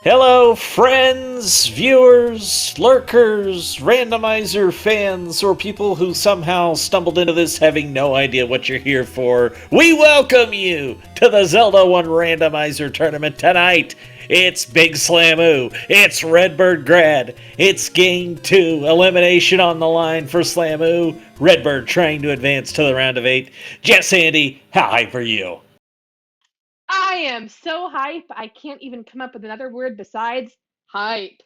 Hello, friends, viewers, lurkers, randomizer fans, or people who somehow stumbled into this having no idea what you're here for. We welcome you to the Zelda 1 Randomizer tournament tonight. It's Big Slamoo. It's RedBirdGrad. It's Game 2. Elimination on the line for Slamoo. Redbird trying to advance to the round of 8. Jess Andy, how hype are you? I am so hype, I can't even come up with another word besides hype.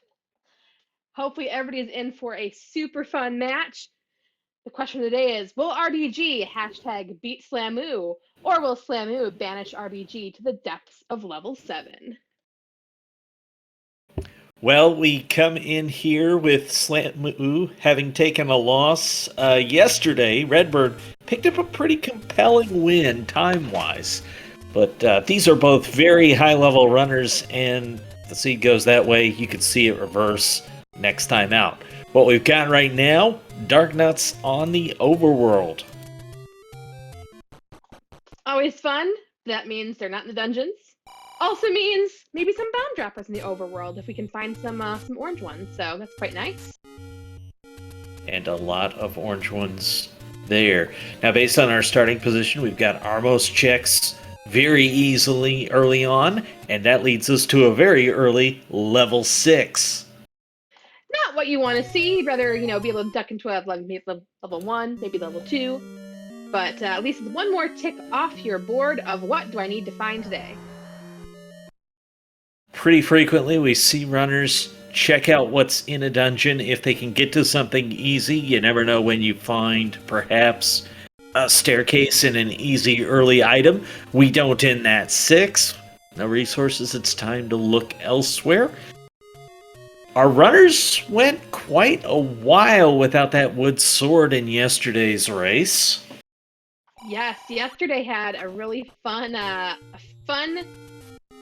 Hopefully everybody's in for a super fun match. The question of the day is, will RBG hashtag beat Slamoo, or will Slamoo banish RBG to the depths of level 7? Well, we come in here with Slamoo having taken a loss yesterday. Redbird picked up a pretty compelling win time-wise. But these are both very high-level runners, and the seed goes that way. You could see it reverse next time out. What we've got right now, Dark Nuts on the Overworld. Always fun. That means they're not in the dungeons. Also means maybe some bomb droppers in the Overworld if we can find some orange ones. So that's quite nice. And a lot of orange ones there. Now, based on our starting position, we've got Armos checks very easily early on, and that leads us to a very early level 6. Not what you want to see. You'd rather, be able to duck into a level 1, maybe level 2. But at least one more tick off your board of what do I need to find today. Pretty frequently, we see runners check out what's in a dungeon if they can get to something easy. You never know when you find, perhaps, a staircase and an easy early item. We don't in that 6. No resources, it's time to look elsewhere. Our runners went quite a while without that wood sword in yesterday's race. Yes, yesterday had a really fun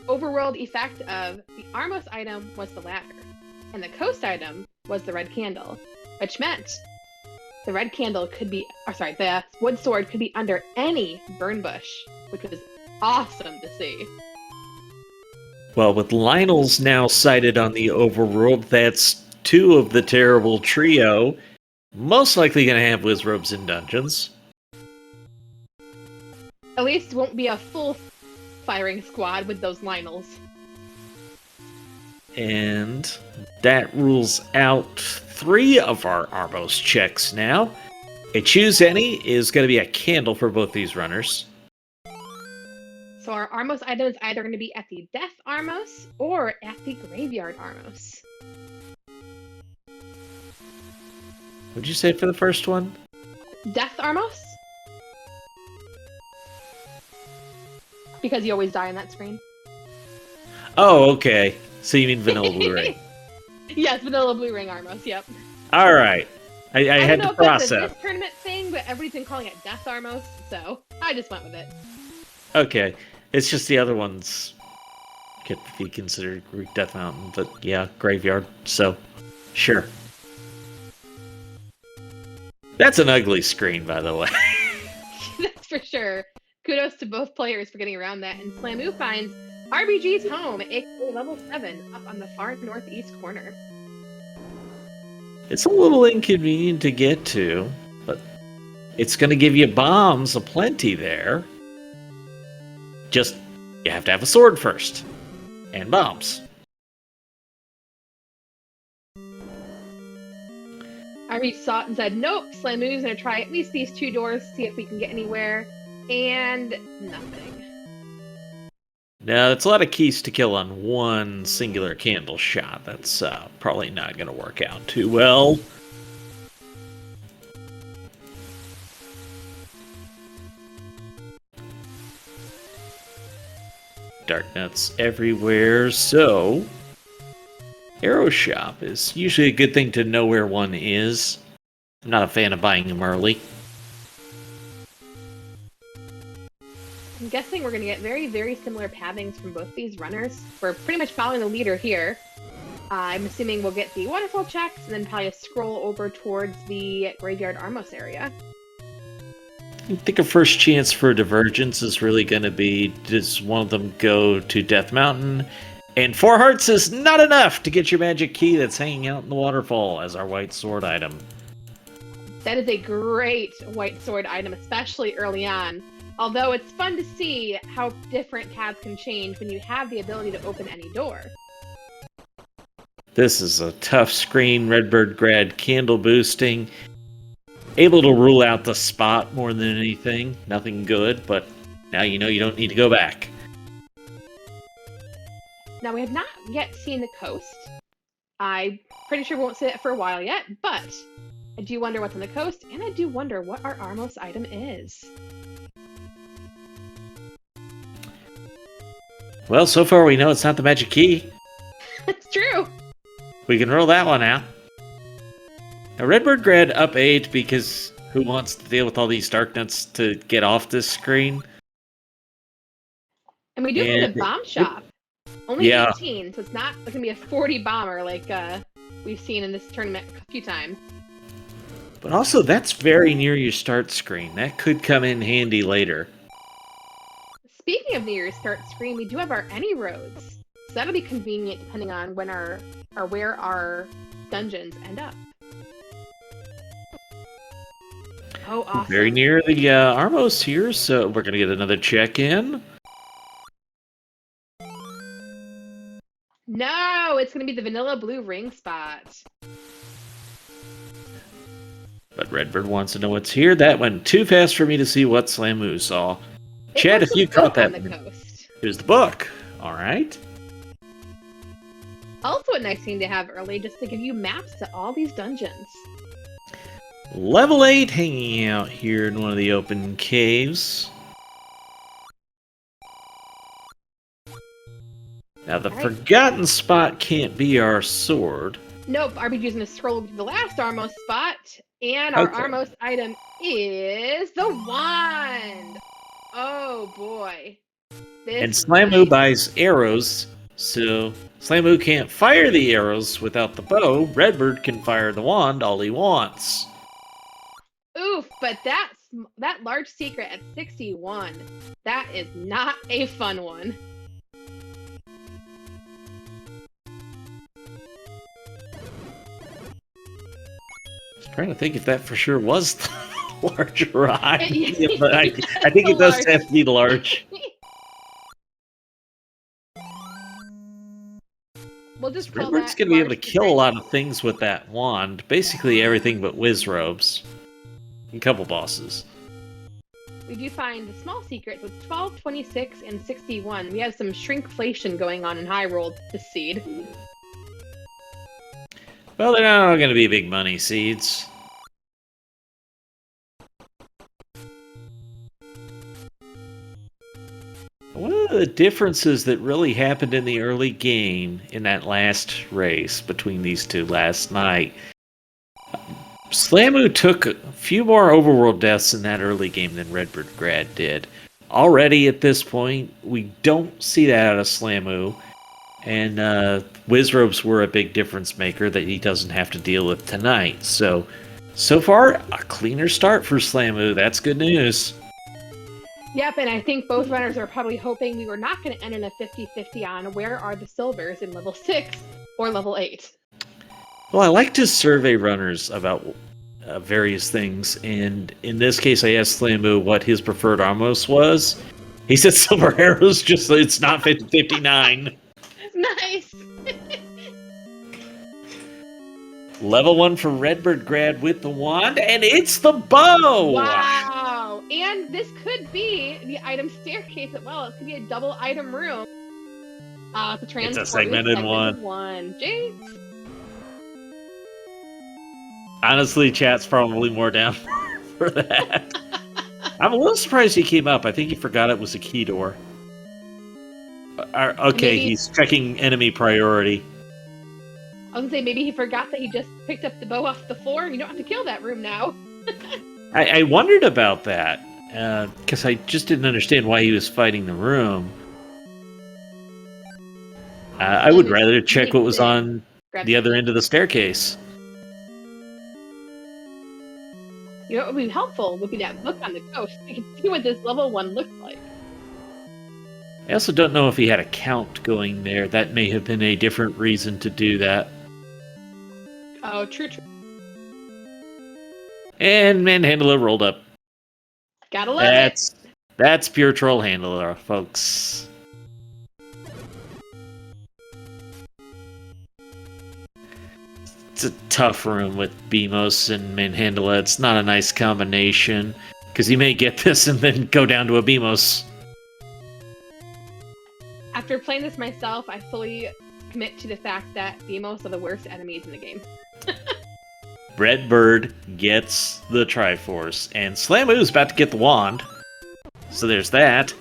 overworld effect of the Armos item was the ladder, and the coast item was the red candle, which meant the red candle could be, the wood sword could be under any burn bush, which was awesome to see. Well, with Lionel's now sighted on the Overworld, that's 2 of the terrible trio. Most likely going to have Wizrobes in dungeons. At least it won't be a full firing squad with those Lionels. And that rules out 3 of our Armos checks now. A choose any is going to be a candle for both these runners. So our Armos item is either going to be at the Death Armos or at the Graveyard Armos. What'd you say for the first one? Death Armos? Because you always die on that screen. Oh, okay. So you mean Vanilla Blu-ray? Yes, Vanilla Blu-ray Armos, yep. Alright. I had to process. It's this tournament thing, but everybody's been calling it Death Armos, so I just went with it. Okay. It's just the other ones could be considered Greek Death Mountain, but yeah, Graveyard, so sure. That's an ugly screen, by the way. That's for sure. Kudos to both players for getting around that, and Slamoo finds RBG's home, aka level 7, up on the far northeast corner. It's a little inconvenient to get to, but it's going to give you bombs aplenty there. Just, you have to have a sword first. And bombs. RB saw it and said, nope, Slamoo's going to try at least these 2 doors, see if we can get anywhere. And nothing. Now, that's a lot of keys to kill on one singular candle shot. That's probably not going to work out too well. Dark nuts everywhere, so Arrow Shop is usually a good thing to know where one is. I'm not a fan of buying them early. I'm guessing we're going to get very, very similar pathings from both these runners. We're pretty much following the leader here. I'm assuming we'll get the waterfall checks and then probably a scroll over towards the Graveyard Armos area. I think a first chance for divergence is really going to be, does one of them go to Death Mountain And 4 hearts is not enough to get your magic key that's hanging out in the waterfall as our white sword item. That is a great white sword item, especially early on. Although it's fun to see how different paths can change when you have the ability to open any door. This is a tough screen, RedBirdGrad candle boosting. Able to rule out the spot more than anything. Nothing good, but now you know you don't need to go back. Now, we have not yet seen the coast. I'm pretty sure we won't see it for a while yet, but I do wonder what's on the coast, and I do wonder what our Armos item is. Well, so far we know it's not the magic key. It's true. We can roll that one out. Now, RedBirdGrad up 8 because who wants to deal with all these dark nuts to get off this screen? And we do have a bomb shop. Only 18, so it's not going to be a 40 bomber like we've seen in this tournament a few times. But also, that's very near your start screen. That could come in handy later. Speaking of near your start screen, we do have our any roads. So that'll be convenient depending on when where our dungeons end up. Oh, awesome. Very near the Armos here, so we're going to get another check-in. No, it's going to be the vanilla blue ring spot. But Redbird wants to know what's here. That went too fast for me to see what Slamu saw. Chad, if you caught that, here's the book. All right. Also a nice thing to have early, just to give you maps to all these dungeons. Level 8 hanging out here in one of the open caves. Now, the forgotten spot can't be our sword. Nope, RBG's going to scroll to the last Armos spot, and our Armos item is the wand! Oh boy. And Slamu buys arrows, so Slamu can't fire the arrows without the bow. Redbird can fire the wand all he wants. Oof, but that large secret at 61, that is not a fun one. Trying to think if that for sure was the large rod. Yeah, but I think it does have to be large. We'll just Redbird's going to be able to kill a lot of things with that wand. Basically everything but Wizrobes. And a couple bosses. We do find the small secrets with 12, 26, and 61. We have some shrinkflation going on in Hyrule this seed. Well, they're not all going to be big money seeds. One of the differences that really happened in the early game in that last race between these two last night, Slamu took a few more Overworld deaths in that early game than RedBirdGrad did. Already at this point, we don't see that out of Slamu. And Wizrobes were a big difference maker that he doesn't have to deal with tonight. So far, a cleaner start for Slamu. That's good news. Yep, and I think both runners are probably hoping we were not going to end in a 50-50 on where are the silvers in level 6 or level 8. Well, I like to survey runners about various things, and in this case, I asked Slamu what his preferred Armos was. He said silver arrows, just so it's not 50-59. Nice! Level 1 for RedBirdGrad with the wand, and it's the bow! Wow! And this could be the item staircase as well. It could be a double item room. It's a segmented one. Jinx! Honestly, chat's probably more down for that. I'm a little surprised he came up. I think he forgot it was a key door. Okay, maybe he's checking enemy priority. I was gonna say, maybe he forgot that he just picked up the bow off the floor and you don't have to kill that room now. I wondered about that, because I just didn't understand why he was fighting the room. I would rather check what was on the other end of the staircase. You know what would be helpful would be that book on the coast. We can see what this level 1 looks like. I also don't know if he had a count going there. That may have been a different reason to do that. Oh, true. And Manhandler rolled up. Gotta love it. That's pure troll handler, folks. It's a tough room with Beamos and Manhandler. It's not a nice combination, because you may get this and then go down to a Beamos. After playing this myself, I fully commit to the fact that Beamos are the worst enemies in the game. Redbird gets the Triforce, and Slamu's about to get the wand. So there's that.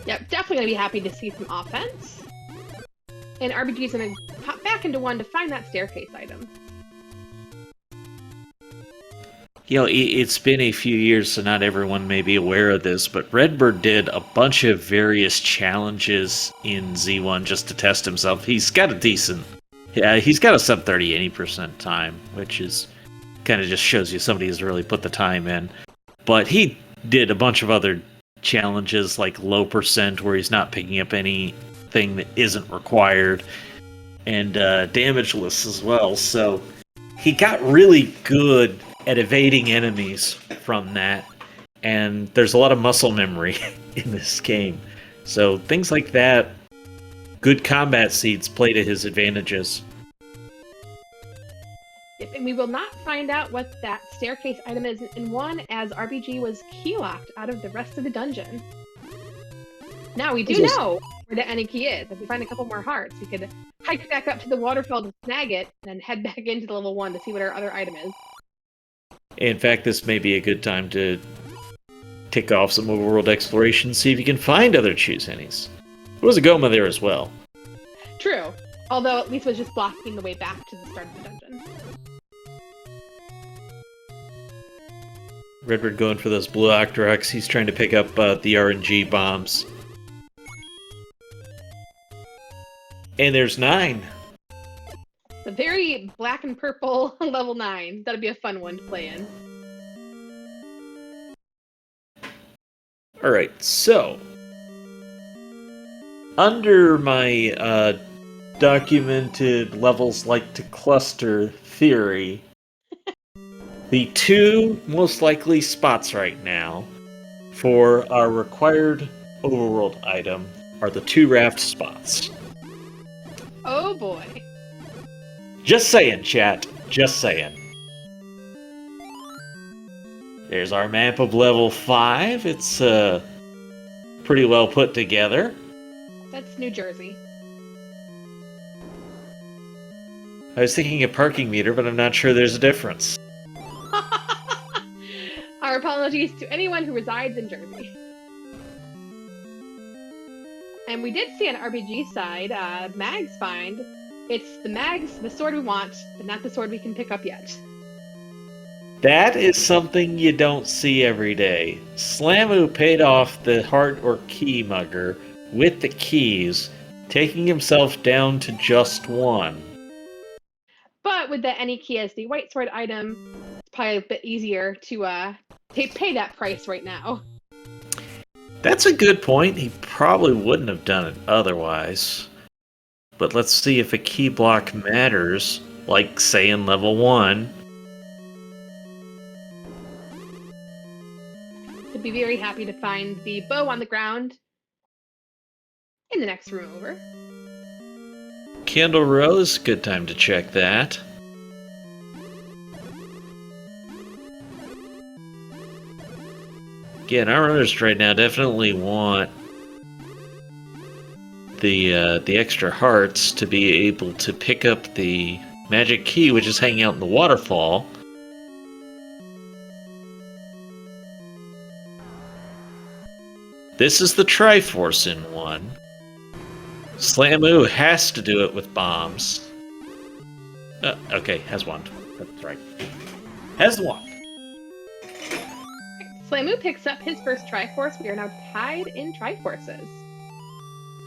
Yep, definitely gonna be happy to see some offense. And RBG's gonna pop back into one to find that staircase item. You know, it's been a few years, so not everyone may be aware of this, but Redbird did a bunch of various challenges in Z1 just to test himself. He's got a decent... he's got a sub 30 80% time, which is kind of just shows you somebody has really put the time in. But he did a bunch of other challenges, like low percent, where he's not picking up anything that isn't required, and damageless as well. So he got really good at evading enemies from that, and there's a lot of muscle memory in this game. So things like that, good combat seeds play to his advantages. Yep, and we will not find out what that staircase item is in one, as RBG was key-locked out of the rest of the dungeon. Now, we do know where the any key is. If we find a couple more hearts, we could hike back up to the waterfall to snag it, and then head back into the level 1 to see what our other item is. In fact, this may be a good time to tick off some overworld exploration, see if you can find other Choose Hennies. There was a Goma there as well. True, although at least was just blocking the way back to the start of the dungeon. Redbird going for those blue Octoroks. He's trying to pick up the RNG bombs. And there's 9. The very black and purple level 9. That'll be a fun one to play in. Alright, so under my documented levels like to cluster theory, the 2 most likely spots right now for our required overworld item are the 2 raft spots. Oh boy. Just saying, chat. Just saying. There's our map of level 5. It's pretty well put together. That's New Jersey. I was thinking a parking meter, but I'm not sure there's a difference. Our apologies to anyone who resides in Jersey. And we did see on RBG side, Mag's find. It's the sword we want, but not the sword we can pick up yet. That is something you don't see every day. Slamu paid off the heart or key mugger with the keys, taking himself down to just 1. But with the any key as the white sword item, it's probably a bit easier to pay that price right now. That's a good point. He probably wouldn't have done it otherwise. But let's see if a key block matters, like, say, in level 1. I'd be very happy to find the bow on the ground in the next room over. Candle Rose, good time to check that. Again, our runners right now definitely want the extra hearts to be able to pick up the magic key, which is hanging out in the waterfall. This is the Triforce in 1. Slamu has to do it with bombs. Okay, has wand. That's right. Has the wand. Slamu picks up his first Triforce. We are now tied in Triforces.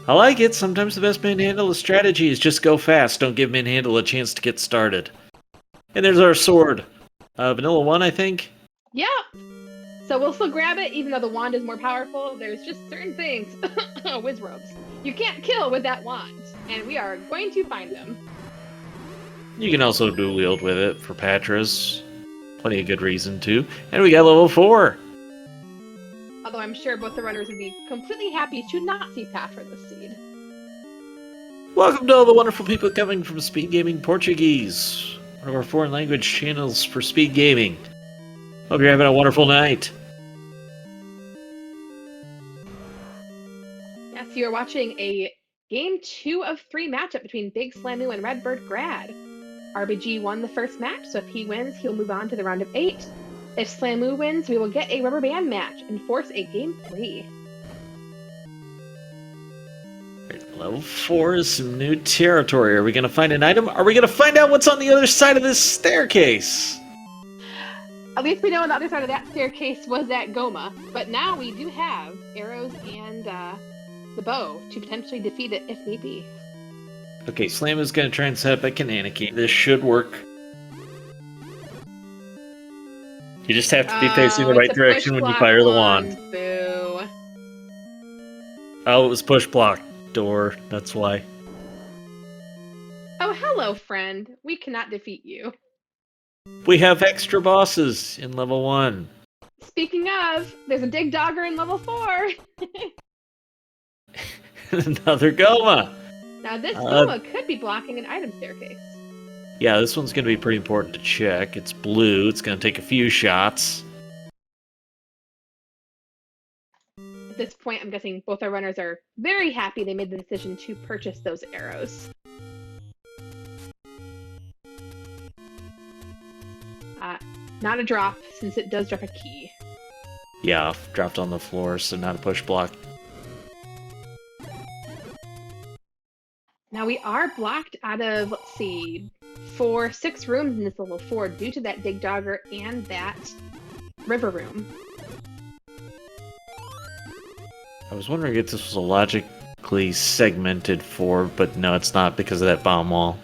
I like it. Sometimes the best Manhandle strategy is just go fast. Don't give Manhandle a chance to get started. And there's our sword. Vanilla 1, I think? Yep. So we'll still grab it, even though the wand is more powerful. There's just certain things, whiz robes, you can't kill with that wand, and we are going to find them. You can also dual wield with it for Patras. Plenty of good reason to. And we got level 4. Although I'm sure both the runners would be completely happy to not see Patra the seed. Welcome to all the wonderful people coming from SpeedGaming Portuguese, one of our foreign language channels for SpeedGaming. Hope you're having a wonderful night. Yes, you're watching a Game 2 of 3 matchup between Big Slamu and RedBirdGrad. RBG won the first match, so if he wins, he'll move on to the round of 8. If Slamu wins, we will get a rubber band match and force a Game 3. Level 4 is some new territory. Are we going to find an item? Are we going to find out what's on the other side of this staircase? At least we know on the other side of that staircase was that Goma, but now we do have arrows and the bow to potentially defeat it if need be. Okay, Slam is going to try and set up a Kananaki. This should work. You just have to be facing the right direction when you fire the wand. Boo. Oh, it was push block door. That's why. Oh, hello, friend. We cannot defeat you. We have extra bosses in level 1. Speaking of, there's a Dig Dogger in level 4. Another Goma. Now this Goma could be blocking an item staircase. Yeah, this one's going to be pretty important to check. It's blue. It's going to take a few shots. At this point, I'm guessing both our runners are very happy they made the decision to purchase those arrows. Not a drop, since it does drop a key. Yeah, dropped on the floor, so not a push block. Now we are blocked out of, let's see, 6 rooms in this level 4 due to that Dig Dogger and that river room. I was wondering if this was a logically segmented 4, but no, it's not because of that bomb wall.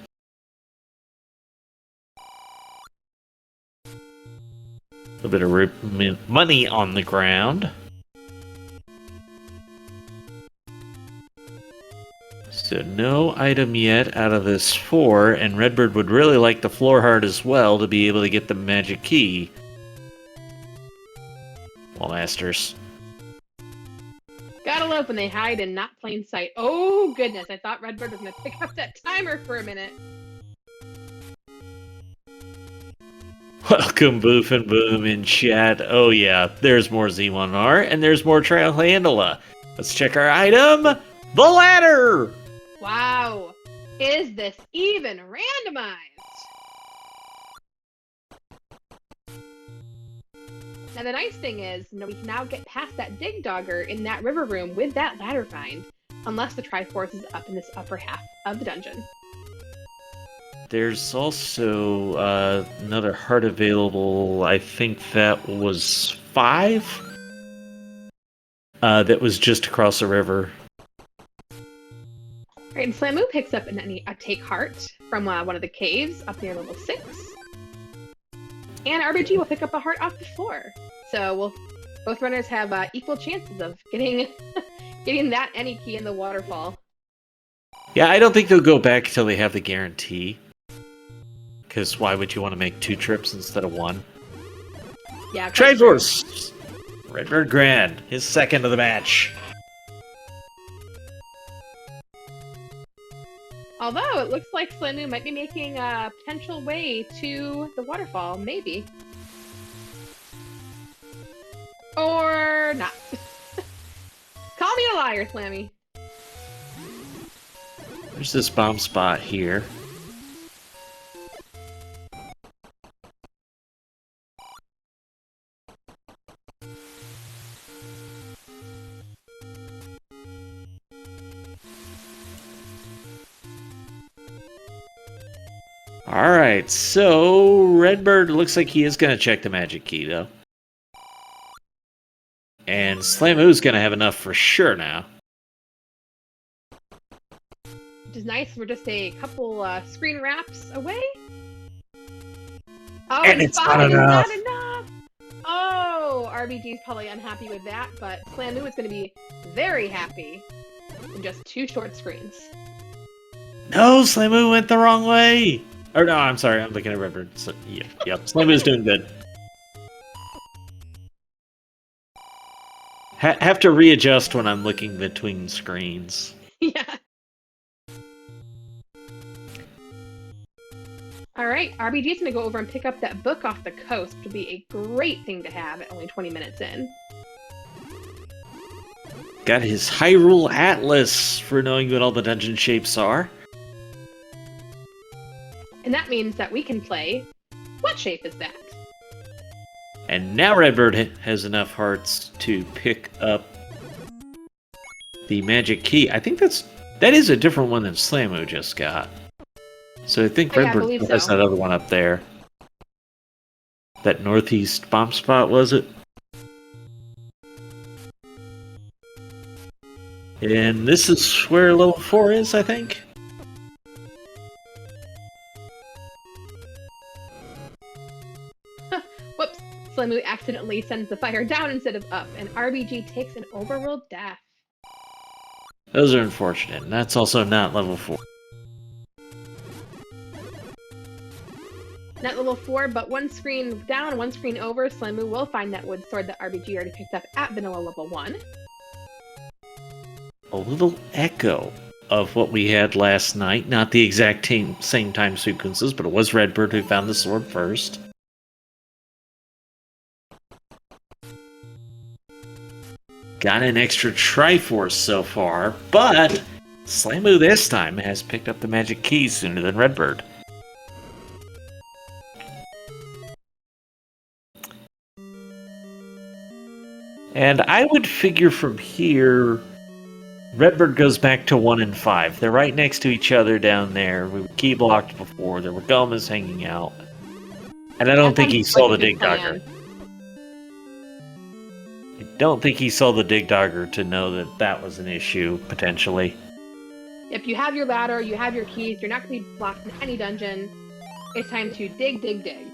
A bit of money on the ground. So no item yet out of this 4, and Redbird would really like the floor heart as well to be able to get the magic key. Well, Masters. Gotta love when they hide in not plain sight. Oh goodness, I thought Redbird was gonna pick up that timer for a minute. Welcome, Boof and Boom in chat. Oh yeah, there's more Z1R, and there's more Trihandla. Let's check our item. The ladder! Wow, is this even randomized? Now the nice thing is, we can now get past that Dig Dogger in that river room with that ladder find, unless the Triforce is up in this upper half of the dungeon. There's also another heart available. I think that was 5. That was just across the river. Alright, and Slamu picks up a take heart from one of the caves up near level 6. And RBG will pick up a heart off the floor. So both runners have equal chances of getting that any key in the waterfall. Yeah, I don't think they'll go back until they have the guarantee. Because why would you want to make 2 trips instead of 1? Yeah. Triforce! RedBirdGrad, his second of the match. Although it looks like Slamu might be making a potential way to the waterfall, maybe. Or not. Call me a liar, Slammy. There's this bomb spot here. Alright, so Redbird looks like he is going to check the magic key, though. And Slamu's going to have enough for sure now. Which is nice, we're just a couple screen wraps away. Oh, and it's not enough. Oh, RBG's probably unhappy with that, but Slamu is going to be very happy in just 2 short screens. No, Slamu went the wrong way! Or no, I'm sorry, I'm looking at Redbird. So, yep, Slamu's doing good. Have to readjust when I'm looking between screens. Yeah. Alright, RBG's going to go over and pick up that book off the coast, which will be a great thing to have at only 20 minutes in. Got his Hyrule Atlas for knowing what all the dungeon shapes are. And that means that we can play What Shape Is That? And now Redbird has enough hearts to pick up the magic key. I think that is a different one than Slamu just got. So I think Redbird has that other one up there. That northeast bomb spot, was it? And this is where level 4 is, I think. Whoops! Slamu accidentally sends the fire down instead of up, and RBG takes an overworld death. Those are unfortunate, and that's also not level 4. Not level 4, but 1 screen down, 1 screen over, Slamu will find that wood sword that RBG already picked up at vanilla level 1. A little echo of what we had last night. Not the exact same time sequences, but it was Redbird who found the sword first. Got an extra Triforce so far, but Slamu this time has picked up the magic key sooner than Redbird. And I would figure from here, Redbird goes back to 1 and 5. They're right next to each other down there. We were key blocked before. There were Gomas hanging out. And I don't think he saw the Dig Dogger. I don't think he saw the Dig Dogger to know that that was an issue, potentially. If you have your ladder, you have your keys, you're not going to be blocked in any dungeon. It's time to dig, dig, dig.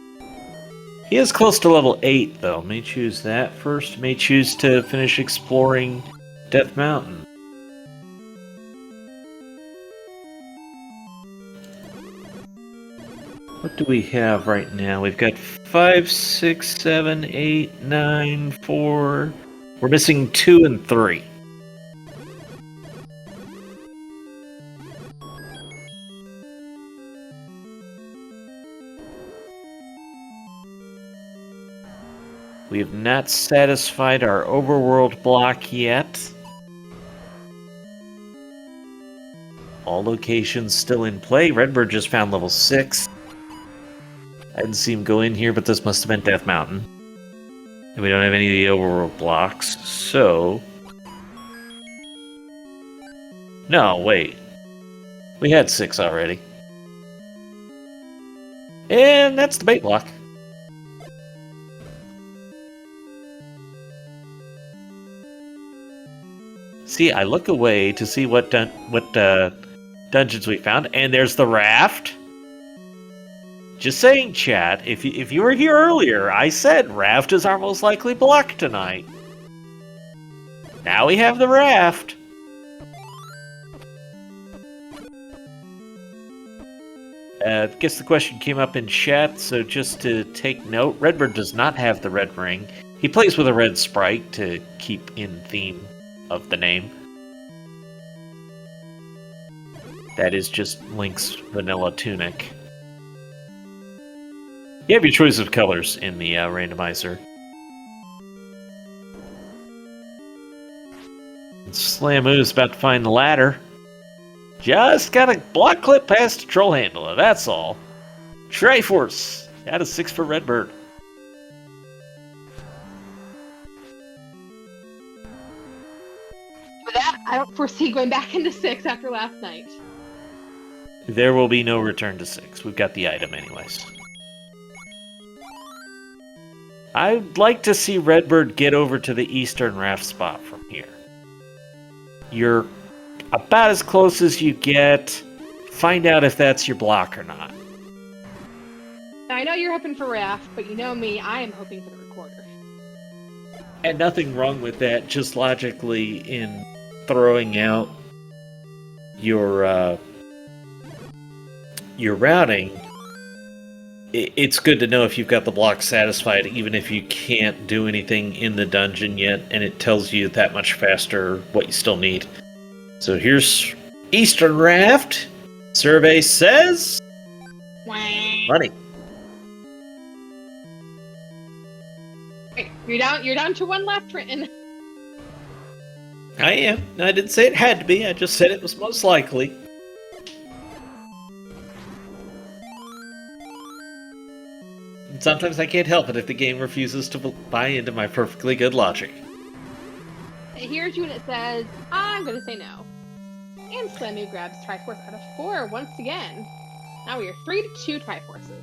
He is close to level 8, though. May choose that first. May choose to finish exploring Death Mountain. What do we have right now? We've got 5, 6, 7, 8, 9, 4. We're missing 2 and 3. We have not satisfied our overworld block yet. All locations still in play. Redbird just found level 6. I didn't see him go in here, but this must have been Death Mountain. And we don't have any of the overworld blocks, so... No, wait. We had 6 already. And that's the bait block. See, I look away to see what dungeons we found, and there's the Raft. Just saying, chat, if you were here earlier, I said Raft is our most likely block tonight. Now we have the Raft. Guess the question came up in chat, so just to take note, Redbird does not have the red ring. He plays with a red sprite to keep in theme of the name. That is just Link's vanilla tunic. You have your choice of colors in the randomizer. And Slamu's about to find the ladder. Just got a block clip past a troll handler, that's all. Triforce! Out of 6 for Redbird. With that, I don't foresee going back into 6 after last night. There will be no return to 6. We've got the item anyways. I'd like to see Redbird get over to the eastern raft spot from here. You're about as close as you get. Find out if that's your block or not. Now, I know you're hoping for Raft, but you know me, I am hoping for the recorder. And nothing wrong with that, just logically in throwing out your routing, it's good to know if you've got the block satisfied, even if you can't do anything in the dungeon yet, and it tells you that much faster what you still need. So here's Eastern Raft. Survey says... money. Wait, you're down to one left, Trenton. I am. I didn't say it had to be, I just said it was most likely. And sometimes I can't help it if the game refuses to buy into my perfectly good logic. Here's you, and it says, I'm gonna say no. And Slamu grabs Triforce out of 4 once again. Now we are 3-2 Triforces.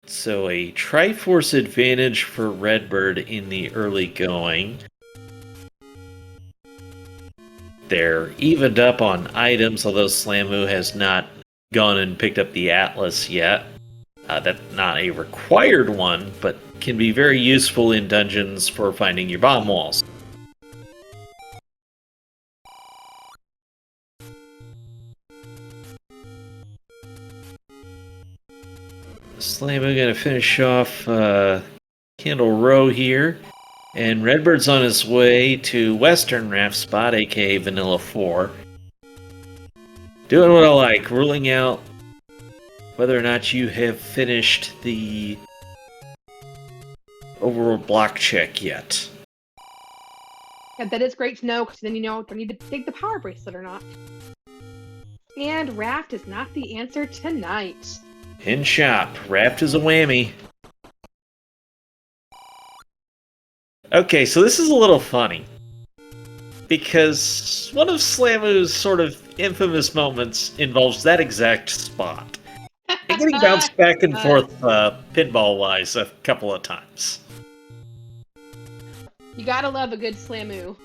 So a Triforce advantage for Redbird in the early going. They're evened up on items, although Slamu has not gone and picked up the Atlas yet. That's not a required one, but can be very useful in dungeons for finding your bomb walls. Slamu gonna finish off Candle Row here, and Redbird's on his way to Western Raft spot, aka Vanilla 4. Doing what I like, ruling out whether or not you have finished the Overworld block check yet. Yeah, that is great to know, because then you know if I need to take the power bracelet or not. And Raft is not the answer tonight. Pin shop. Raft is a whammy. Okay, so this is a little funny. Because one of Slamu's sort of infamous moments involves that exact spot. And getting bounced back and forth pinball-wise a couple of times. You gotta love a good Slamu.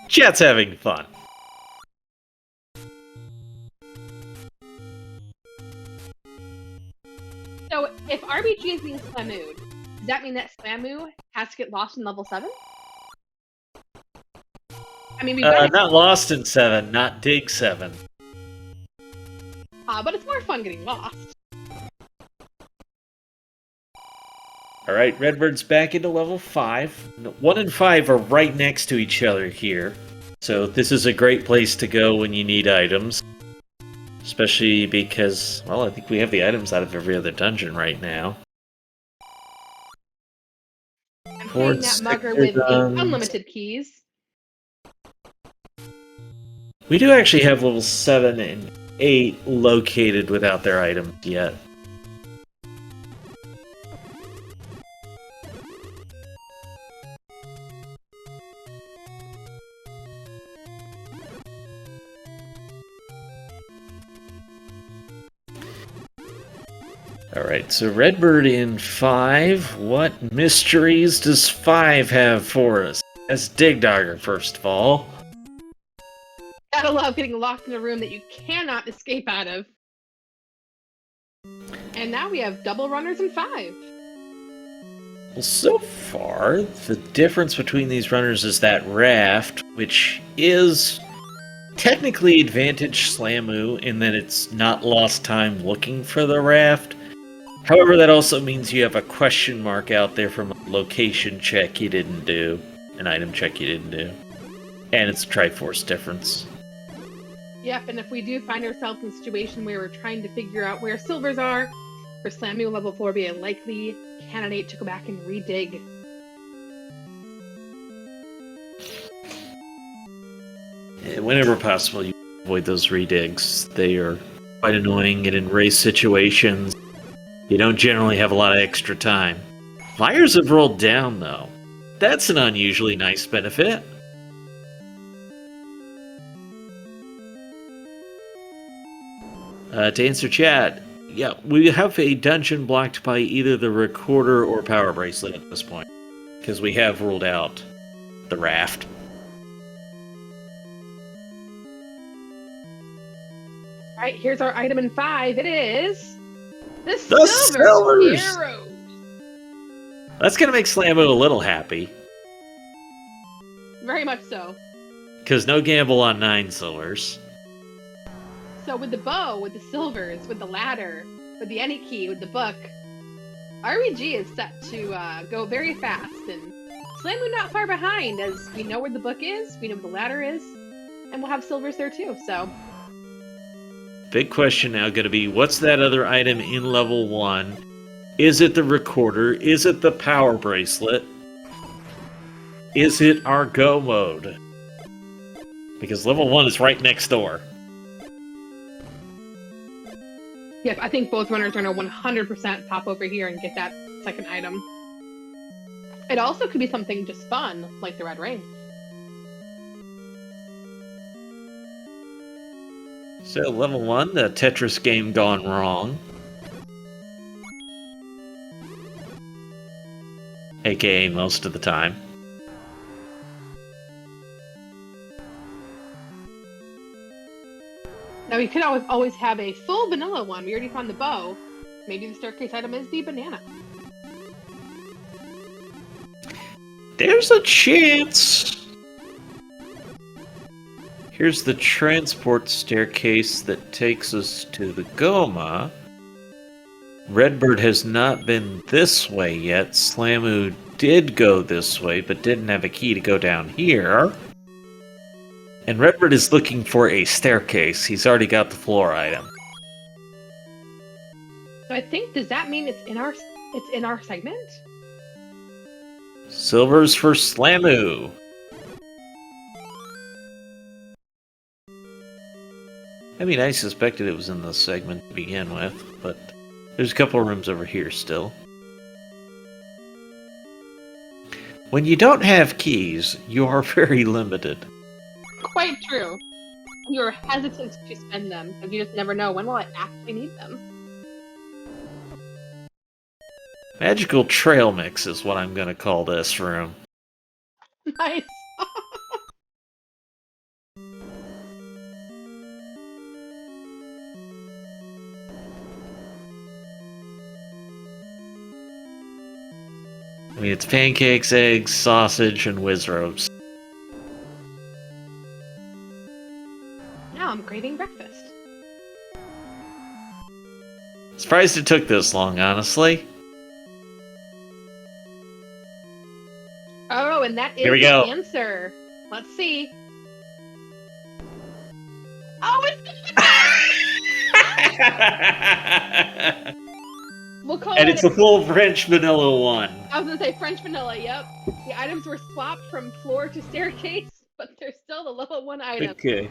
Chat's having fun. So, if RBG is being Slamu'd, does that mean that Slamu has to get lost in level 7? I mean, we've got not lost in 7, not dig 7. but it's more fun getting lost. Alright, Redbird's back into level 5. 1 and 5 are right next to each other here. So this is a great place to go when you need items. Especially because, well, I think we have the items out of every other dungeon right now. I'm playing that mugger with unlimited keys. We do actually have level 7 and 8 located without their items yet. Alright, so Redbird in 5. What mysteries does 5 have for us? That's Dig Dogger, first of all. Gotta love getting locked in a room that you cannot escape out of. And now we have double runners in 5. Well, so far, the difference between these runners is that Raft, which is technically advantage Slamu in that it's not lost time looking for the Raft. However, that also means you have a question mark out there from a location check you didn't do, an item check you didn't do, and it's a Triforce difference. Yep, and if we do find ourselves in a situation where we're trying to figure out where silvers are, for Slamu level 4 be a likely candidate to go back and redig. Whenever possible, you avoid those redigs. They are quite annoying, and in race situations, you don't generally have a lot of extra time. Fires have rolled down, though. That's an unusually nice benefit. To answer chat, yeah, we have a dungeon blocked by either the recorder or power bracelet at this point, because we have ruled out the Raft. Alright, here's our item in 5. It is The silvers! silvers! Heroes! That's gonna make Slamu a little happy. Very much so. Because no gamble on 9 silvers. So with the bow, with the silvers, with the ladder, with the any key, with the book, REG is set to go very fast, and Slamu not far behind, as we know where the book is, we know where the ladder is, and we'll have silvers there too, so. Big question now gonna be, what's that other item in level 1? Is it the recorder? Is it the power bracelet? Is it our go mode? Because level 1 is right next door. Yep, I think both runners are going to 100% pop over here and get that second item. It also could be something just fun, like the red ring. So, level 1, the Tetris game gone wrong. AKA most of the time. Now we could always have a full vanilla one. We already found the bow. Maybe the staircase item is the banana. There's a chance. Here's the transport staircase that takes us to the Goma. Redbird has not been this way yet. Slamu did go this way, but didn't have a key to go down here. And Redbird is looking for a staircase. He's already got the floor item. So I think, does that mean it's in our segment? Silvers for Slamu. I mean, I suspected it was in this segment to begin with, but there's a couple of rooms over here still. When you don't have keys, you are very limited. Quite true. You're hesitant to spend them, because you just never know when will I actually need them. Magical trail mix is what I'm going to call this room. Nice. I mean, it's pancakes, eggs, sausage, and whiz robes. Now I'm craving breakfast. Surprised it took this long, honestly. Oh, and that is Here we the go. answer. Let's see. Oh, it's we'll call And it. it's a full French vanilla one. I was gonna say French vanilla. Yep. The items were swapped from floor to staircase, but they're still the level 1 item. Okay.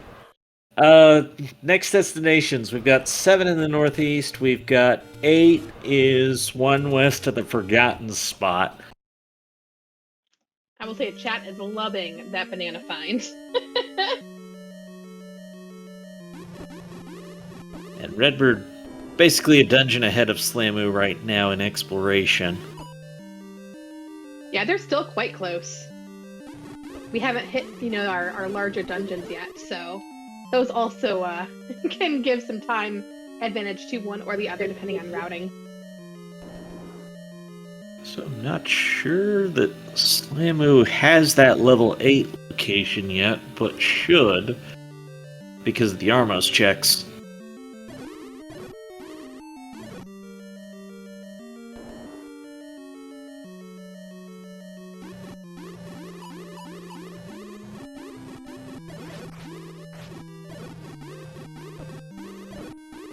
Next destinations. We've got 7 in the northeast. We've got 8 is one west of the Forgotten Spot. I will say chat is loving that banana find. And Redbird, basically a dungeon ahead of Slamu right now in exploration. Yeah, they're still quite close. We haven't hit, our larger dungeons yet, so those also can give some time advantage to one or the other depending on routing. So I'm not sure that Slamu has that level 8 location yet, but should, because of the Armos checks.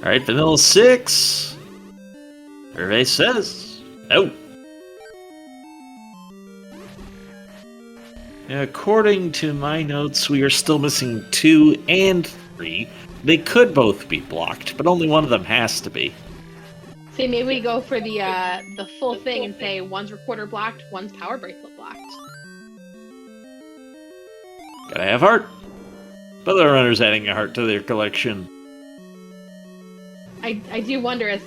Alright, Vanilla 6. Survey says no. According to my notes, we are still missing 2 and 3. They could both be blocked, but only one of them has to be. See, maybe we go for the full thing and say one's recorder blocked, one's power bracelet blocked. Gotta have heart. But the runner's adding a heart to their collection. I do wonder, as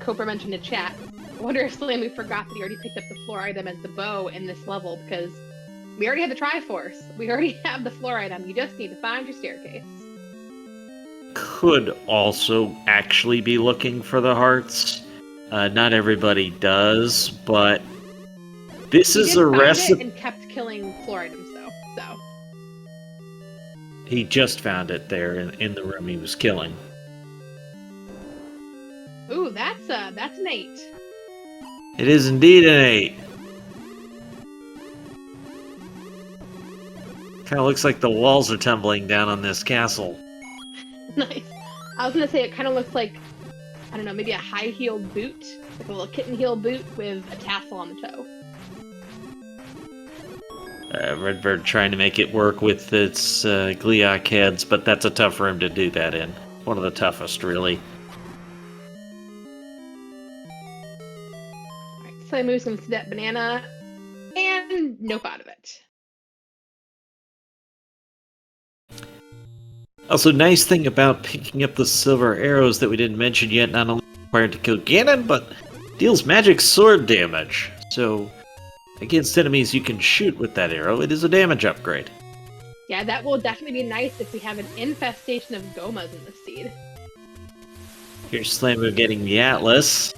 Copra mentioned in chat, I wonder if Slamu forgot that he already picked up the floor item as the bow in this level, because we already have the Triforce. We already have the floor item. You just need to find your staircase. Could also actually be looking for the hearts. Not everybody does, but this He is did a find recipe. it and kept killing floor items though. So He just found it there in the room he was killing. ooh, that's an 8. It is indeed an 8. Kind of looks like the walls are tumbling down on this castle. Nice. I was gonna say it kind of looks like, I don't know, maybe a high-heeled boot, like a little kitten heel boot with a tassel on the toe. Redbird trying to make it work with its Gliok heads, but that's a tough room to do that in. One of the toughest, really. Alright, Slamu's gonna see that banana, and nope out of it. Also, nice thing about picking up the silver arrows that we didn't mention yet, not only required to kill Ganon, but deals magic sword damage. So, against enemies you can shoot with that arrow, it is a damage upgrade. Yeah, that will definitely be nice if we have an infestation of Gomas in the seed. Here's Slamu getting the Atlas.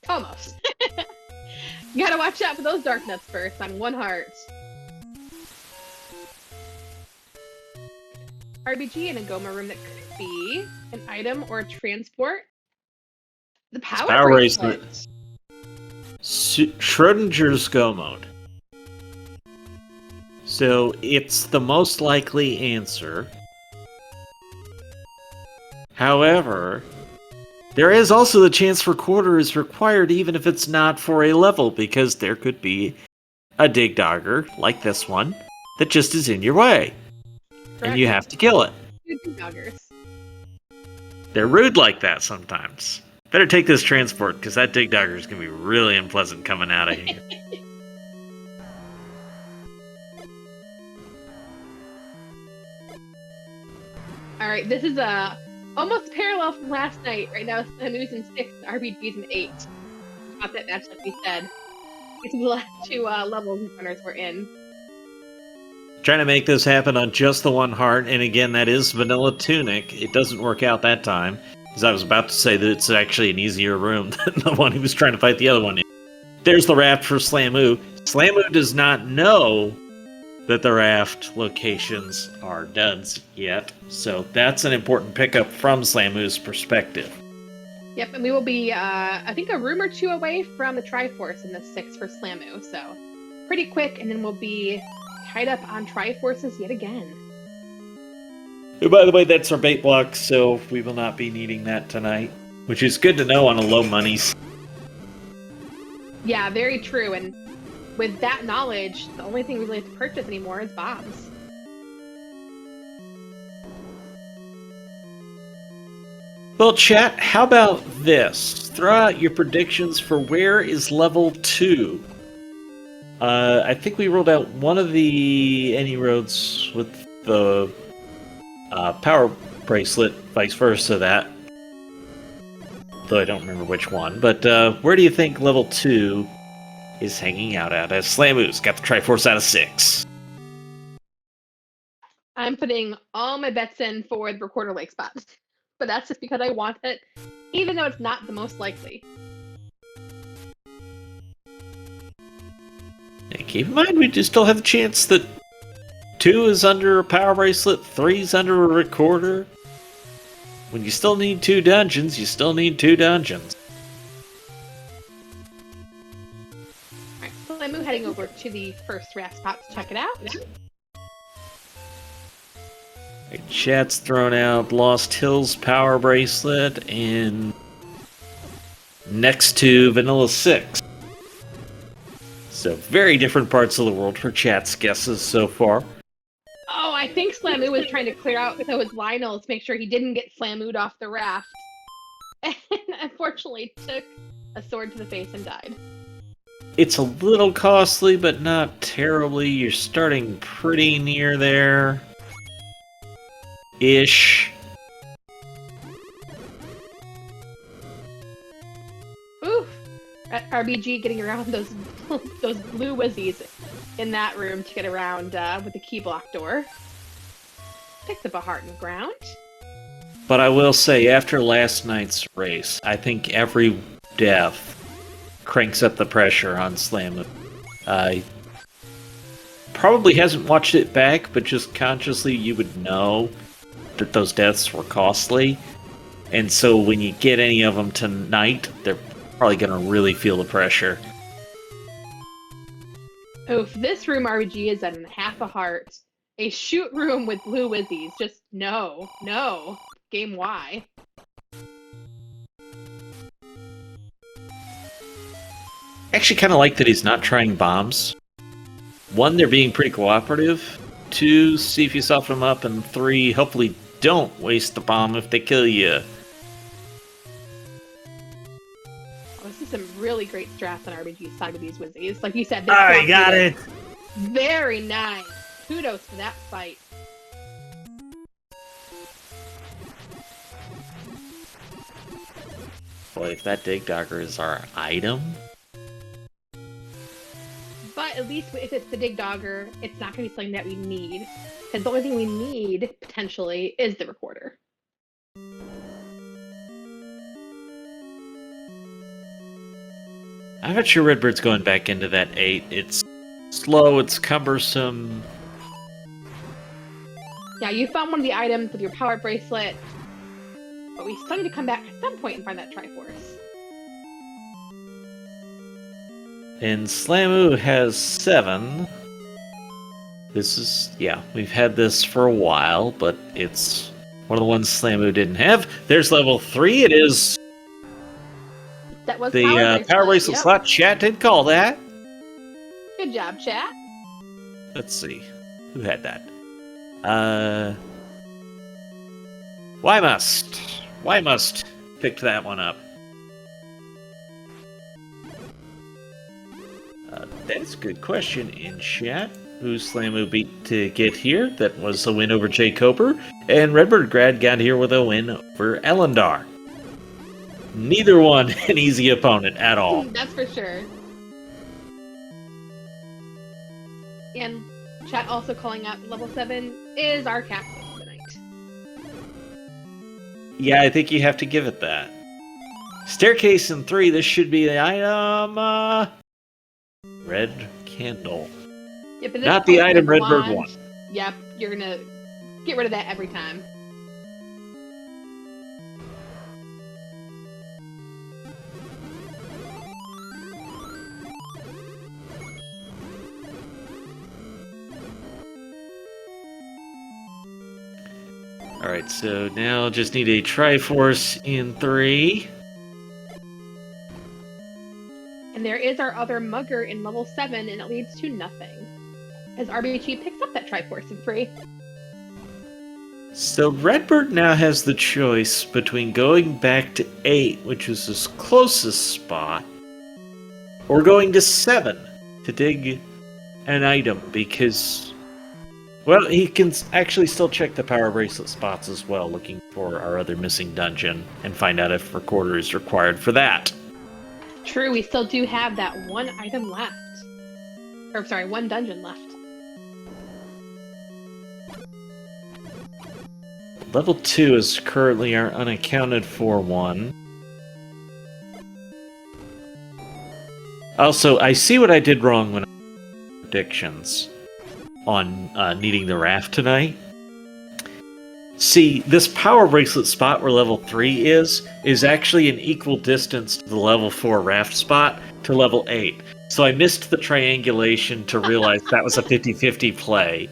Almost. You gotta watch out for those dark nuts first on 1 heart. RBG in a Goma room that could be an item or a transport. The power bracelet. Schrodinger's Go mode. So it's the most likely answer. However, there is also the chance for quarter is required even if it's not for a level, because there could be a dig dogger, like this one, that just is in your way. Correct. And you have to kill it. Dig doggers. They're rude like that sometimes. Better take this transport, because that dig dogger is going to be really unpleasant coming out of here. Alright, this is almost parallel from last night. Right now, Samu's in 6, RBG's in 8. Got that match like we said. These are the last 2 levels and runners we're in. Trying to make this happen on just the 1 heart, and again, that is Vanilla Tunic. It doesn't work out that time, because I was about to say that it's actually an easier room than the one he was trying to fight the other one in. There's the raft for Slamu. Slamu does not know that the raft locations are duds yet, so that's an important pickup from Slamu's perspective. Yep, and we will be, I think, a room or 2 away from the Triforce in the 6 for Slamu, so pretty quick, and then we'll be tied up on Triforces yet again. And by the way, that's our bait block, so we will not be needing that tonight, which is good to know on a low monies. Yeah, very true, and with that knowledge, the only thing we really have to purchase anymore is bombs. Well, chat, how about this? Throw out your predictions for where is level 2. I think we rolled out one of the any roads with the power bracelet, vice versa that. Though I don't remember which one. But where do you think level 2 is hanging out at? As Slamu's got the Triforce out of 6. I'm putting all my bets in for the Recorder Lake spot. But that's just because I want it, even though it's not the most likely. And keep in mind, we do still have the chance that 2 is under a power bracelet, 3 is under a recorder. When you still need 2 dungeons, you still need 2 dungeons. Alright, so I'm heading over to the first raft spot to check it out. Chat's thrown out Lost Hills power bracelet and next to Vanilla 6. So very different parts of the world for chat's guesses so far. Oh, I think Slamu was trying to clear out those Lionels, make sure he didn't get Slamu'd off the raft. And unfortunately took a sword to the face and died. It's a little costly, but not terribly. You're starting pretty near there. Ish. Oof. RBG getting around those blue whizzies in that room to get around with the key block door. Picks up a heart and ground. But I will say, after last night's race, I think every death cranks up the pressure on Slam. Probably hasn't watched it back, but just consciously you would know that those deaths were costly. And so when you get any of them tonight, they're probably going to really feel the pressure. Oof, this room RPG is at half a heart. A shoot room with blue Wizzies. Just no. Game Y. I actually kind of like that he's not trying bombs. 1, they're being pretty cooperative. 2, see if you soften them up. And 3, hopefully don't waste the bomb if they kill you. Oh, this is some really great strats on RPG side with these Wizzies. Like you said, I got it! Very nice. Kudos for that fight. Boy, if that dig dogger is our item... But at least if it's the dig dogger, it's not going to be something that we need. Because the only thing we need, potentially, is the recorder. I'm not sure Redbird's going back into that 8. It's slow, it's cumbersome. Yeah, you found one of the items with your power bracelet. But we still need to come back at some point and find that Triforce. And Slamu has 7. This is, yeah, we've had this for a while, but it's one of the ones Slamu didn't have. There's level 3, it is. That was the power bracelet yep. slot. Chat did call that. Good job, chat. Let's see. Who had that? Why must picked that one up. That's a good question in chat. Who's Slamu beat to get here? That was a win over Jay Coper. And RedBirdGrad got here with a win over Elendar. Neither one an easy opponent at all. That's for sure. And chat also calling out level 7 is our captain tonight. Yeah, I think you have to give it that. Staircase in 3, this should be the item, red candle. Yep, not the item Redbird won. Yep, you're gonna get rid of that every time. Alright, so now just need a Triforce in 3. And there is our other mugger in level 7, and it leads to nothing. As RBG picks up that Triforce in 3. So Redbird now has the choice between going back to 8, which is his closest spot, or going to 7 to dig an item, because... well, he can actually still check the power bracelet spots as well, looking for our other missing dungeon, and find out if recorder is required for that. True, we still do have that one item left. Or, sorry, one dungeon left. Level 2 is currently our unaccounted for one. Also, I see what I did wrong when I made predictions on needing the raft tonight. See, this power bracelet spot where level 3 is actually an equal distance to the level 4 raft spot to level 8. So I missed the triangulation to realize that was a 50-50 play.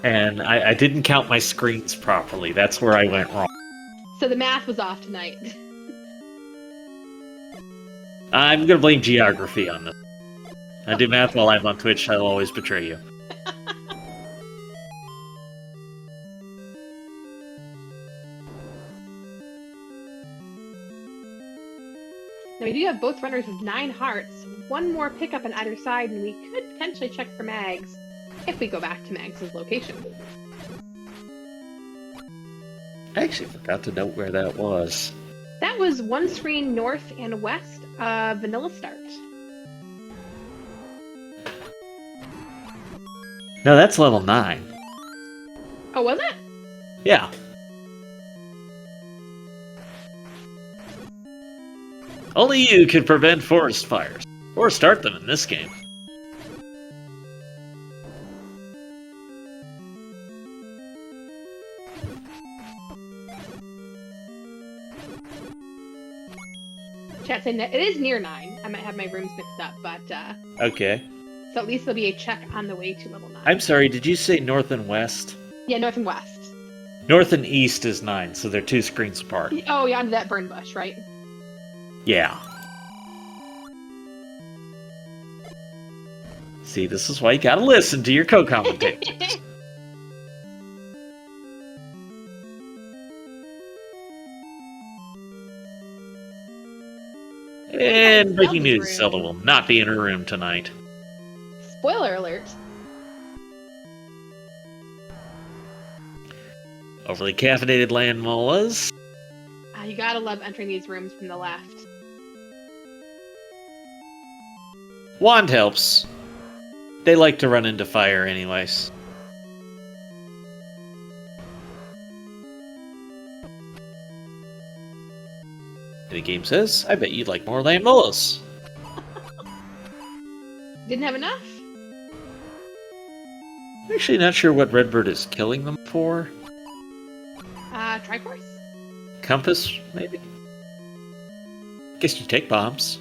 And I didn't count my screens properly. That's where I went wrong. So the math was off tonight. I'm going to blame geography on this. I do math while I'm on Twitch. I'll always betray you. Now we do have both runners with 9 hearts. One more pickup on either side, and we could potentially check for Mags if we go back to Mags' location. I actually forgot to note where that was. That was one screen north and west of Vanilla Start. No, that's level 9. Oh, was it? Yeah. Only you can prevent forest fires. Or start them in this game. Chat saying that it is near 9. I might have my rooms mixed up, but Okay. so at least there'll be a check on the way to level 9. I'm sorry, did you say north and west? Yeah, north and west. North and east is 9, so they're 2 screens apart. Oh, yeah, onto that burn bush, right? Yeah. See, this is why you gotta listen to your co-commentators. And breaking news, Zelda will not be in her room tonight. Spoiler alert. Overly caffeinated land molas. You gotta love entering these rooms from the left. Wand helps. They like to run into fire anyways. The game says, I bet you'd like more land molas. Didn't have enough? I'm actually not sure what Redbird is killing them for. Triforce? Compass, maybe? Guess you take bombs.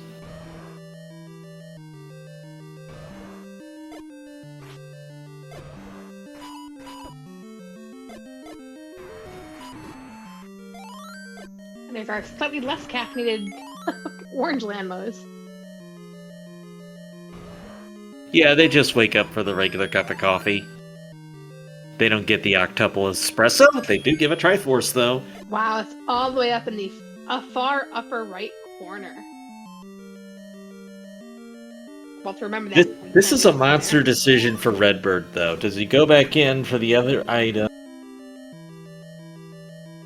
And there's our slightly less caffeinated orange landmos. Yeah, they just wake up for the regular cup of coffee. They don't get the octuple espresso. They do give a Triforce, though. Wow, it's all the way up in the far upper right corner. Well, to remember that. This is a monster decision for Redbird, though. Does he go back in for the other item?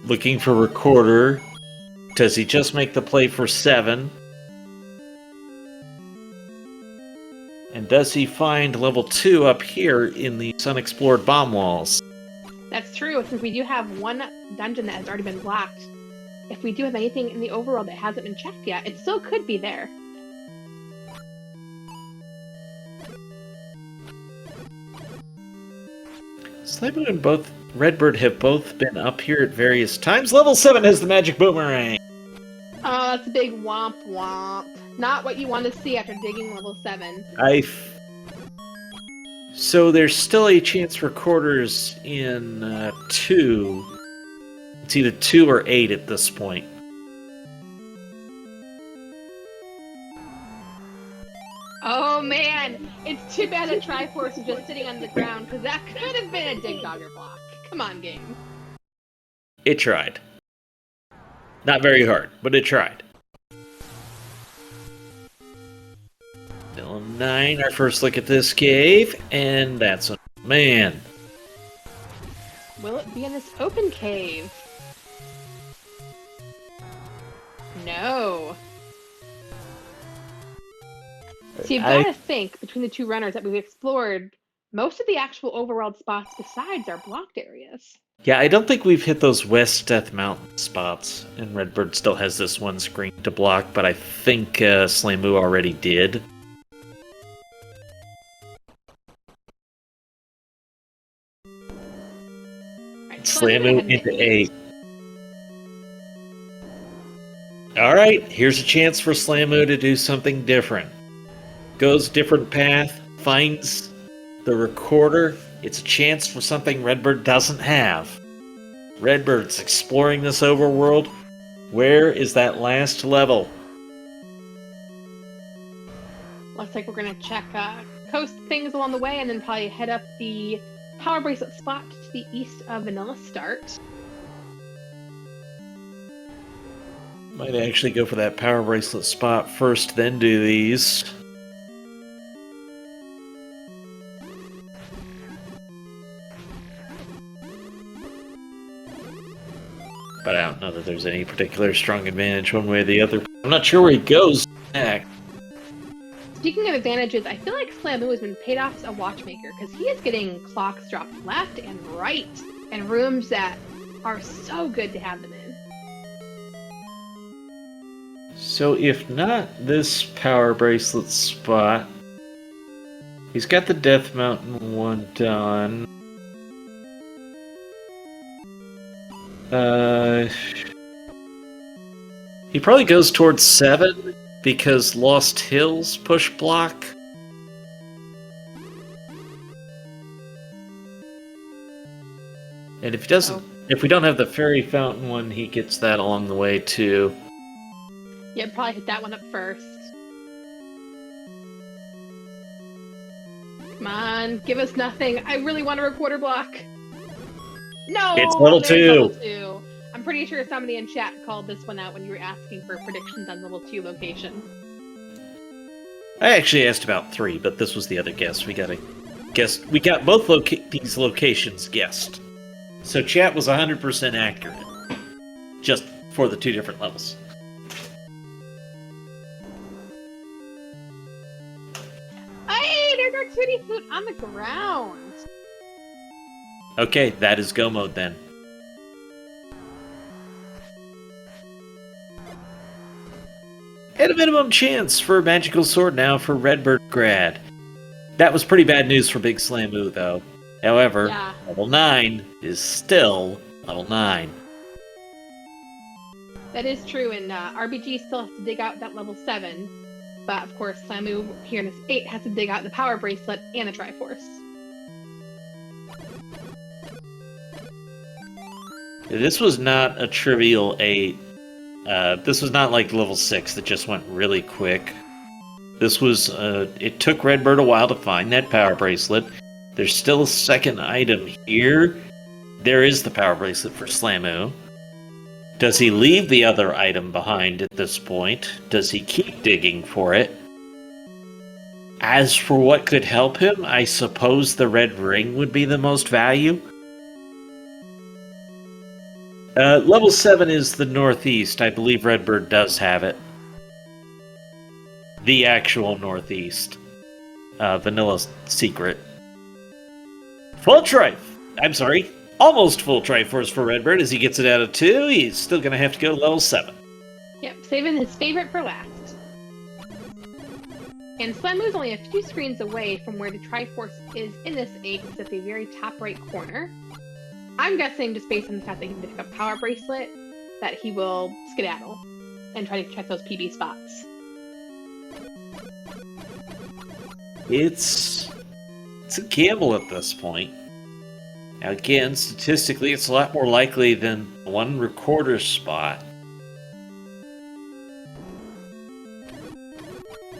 Looking for Recorder. Does he just make the play for 7? And does he find level 2 up here in the unexplored bomb walls? That's true, since we do have one dungeon that has already been blocked. If we do have anything in the overworld that hasn't been checked yet, it still could be there. Slimu and both Redbird have both been up here at various times. Level 7 has the magic boomerang. Oh, that's a big womp womp. Not what you want to see after digging level 7. So there's still a chance Recorders in 2. It's either 2 or 8 at this point. Oh man, it's too bad that Triforce is just sitting on the ground, because that could have been a dig dogger block. Come on, game. It tried. Not very hard, but it tried. Still 9, our first look at this cave, and that's a man. Will it be in this open cave? No. So you've got to think, between the two runners that we've explored, most of the actual overworld spots besides our blocked areas. Yeah, I don't think we've hit those West Death Mountain spots, and Redbird still has this one screen to block, but I think Slamu already did. Right, Slamu into 8. Alright, here's a chance for Slamu to do something different. Goes different path, finds the Recorder. It's a chance for something Redbird doesn't have. Redbird's exploring this overworld. Where is that last level? Looks like we're going to check coast things along the way and then probably head up the power bracelet spot to the east of Vanilla Start. Might actually go for that power bracelet spot first, then do these. But I don't know that there's any particular strong advantage one way or the other. I'm not sure where he goes next. Speaking of advantages, I feel like Slamu has been paid off as a watchmaker because he is getting clocks dropped left and right in rooms that are so good to have them in. So if not this power bracelet spot, he's got the Death Mountain one done. He probably goes towards 7 because Lost Hills push block. And if he doesn't, if we don't have the Fairy Fountain one, he gets that along the way too. Yeah, probably hit that one up first. Come on, give us nothing. I really want a recorder block. No, It's level 2. Level 2. I'm pretty sure somebody in chat called this one out when you were asking for predictions on level 2 location. I actually asked about 3, but this was the other guess. We got both these locations guessed. So chat was 100% accurate, just for the 2 different levels. Hey, there's our Tutti Flute on the ground. Okay, that is go mode then. And a minimum chance for a magical sword now for RedBirdGrad. That was pretty bad news for Big Slamu, though. However, Yeah. level 9 is still level 9. That is true, and RBG still has to dig out that level 7. But of course, Slamu here in this 8 has to dig out the power bracelet and the Triforce. This was not a trivial 8. This was not like level 6 that just went really quick. This was, it took Redbird a while to find that power bracelet. There's still a second item here. There is the power bracelet for Slamu. Does he leave the other item behind at this point? Does he keep digging for it? As for what could help him, I suppose the red ring would be the most value. Level 7 is the northeast. I believe Redbird does have it. The actual northeast. Vanilla secret. Almost full Triforce for Redbird as he gets it out of 2. He's still going to have to go to level 7. Yep, saving his favorite for last. And Slamu's only a few screens away from where the Triforce is in this 8. It's at the very top right corner. I'm guessing, just based on the fact that he can pick up Power Bracelet, that he will skedaddle and try to check those PB spots. It's a gamble at this point. Now again, statistically, it's a lot more likely than one recorder spot.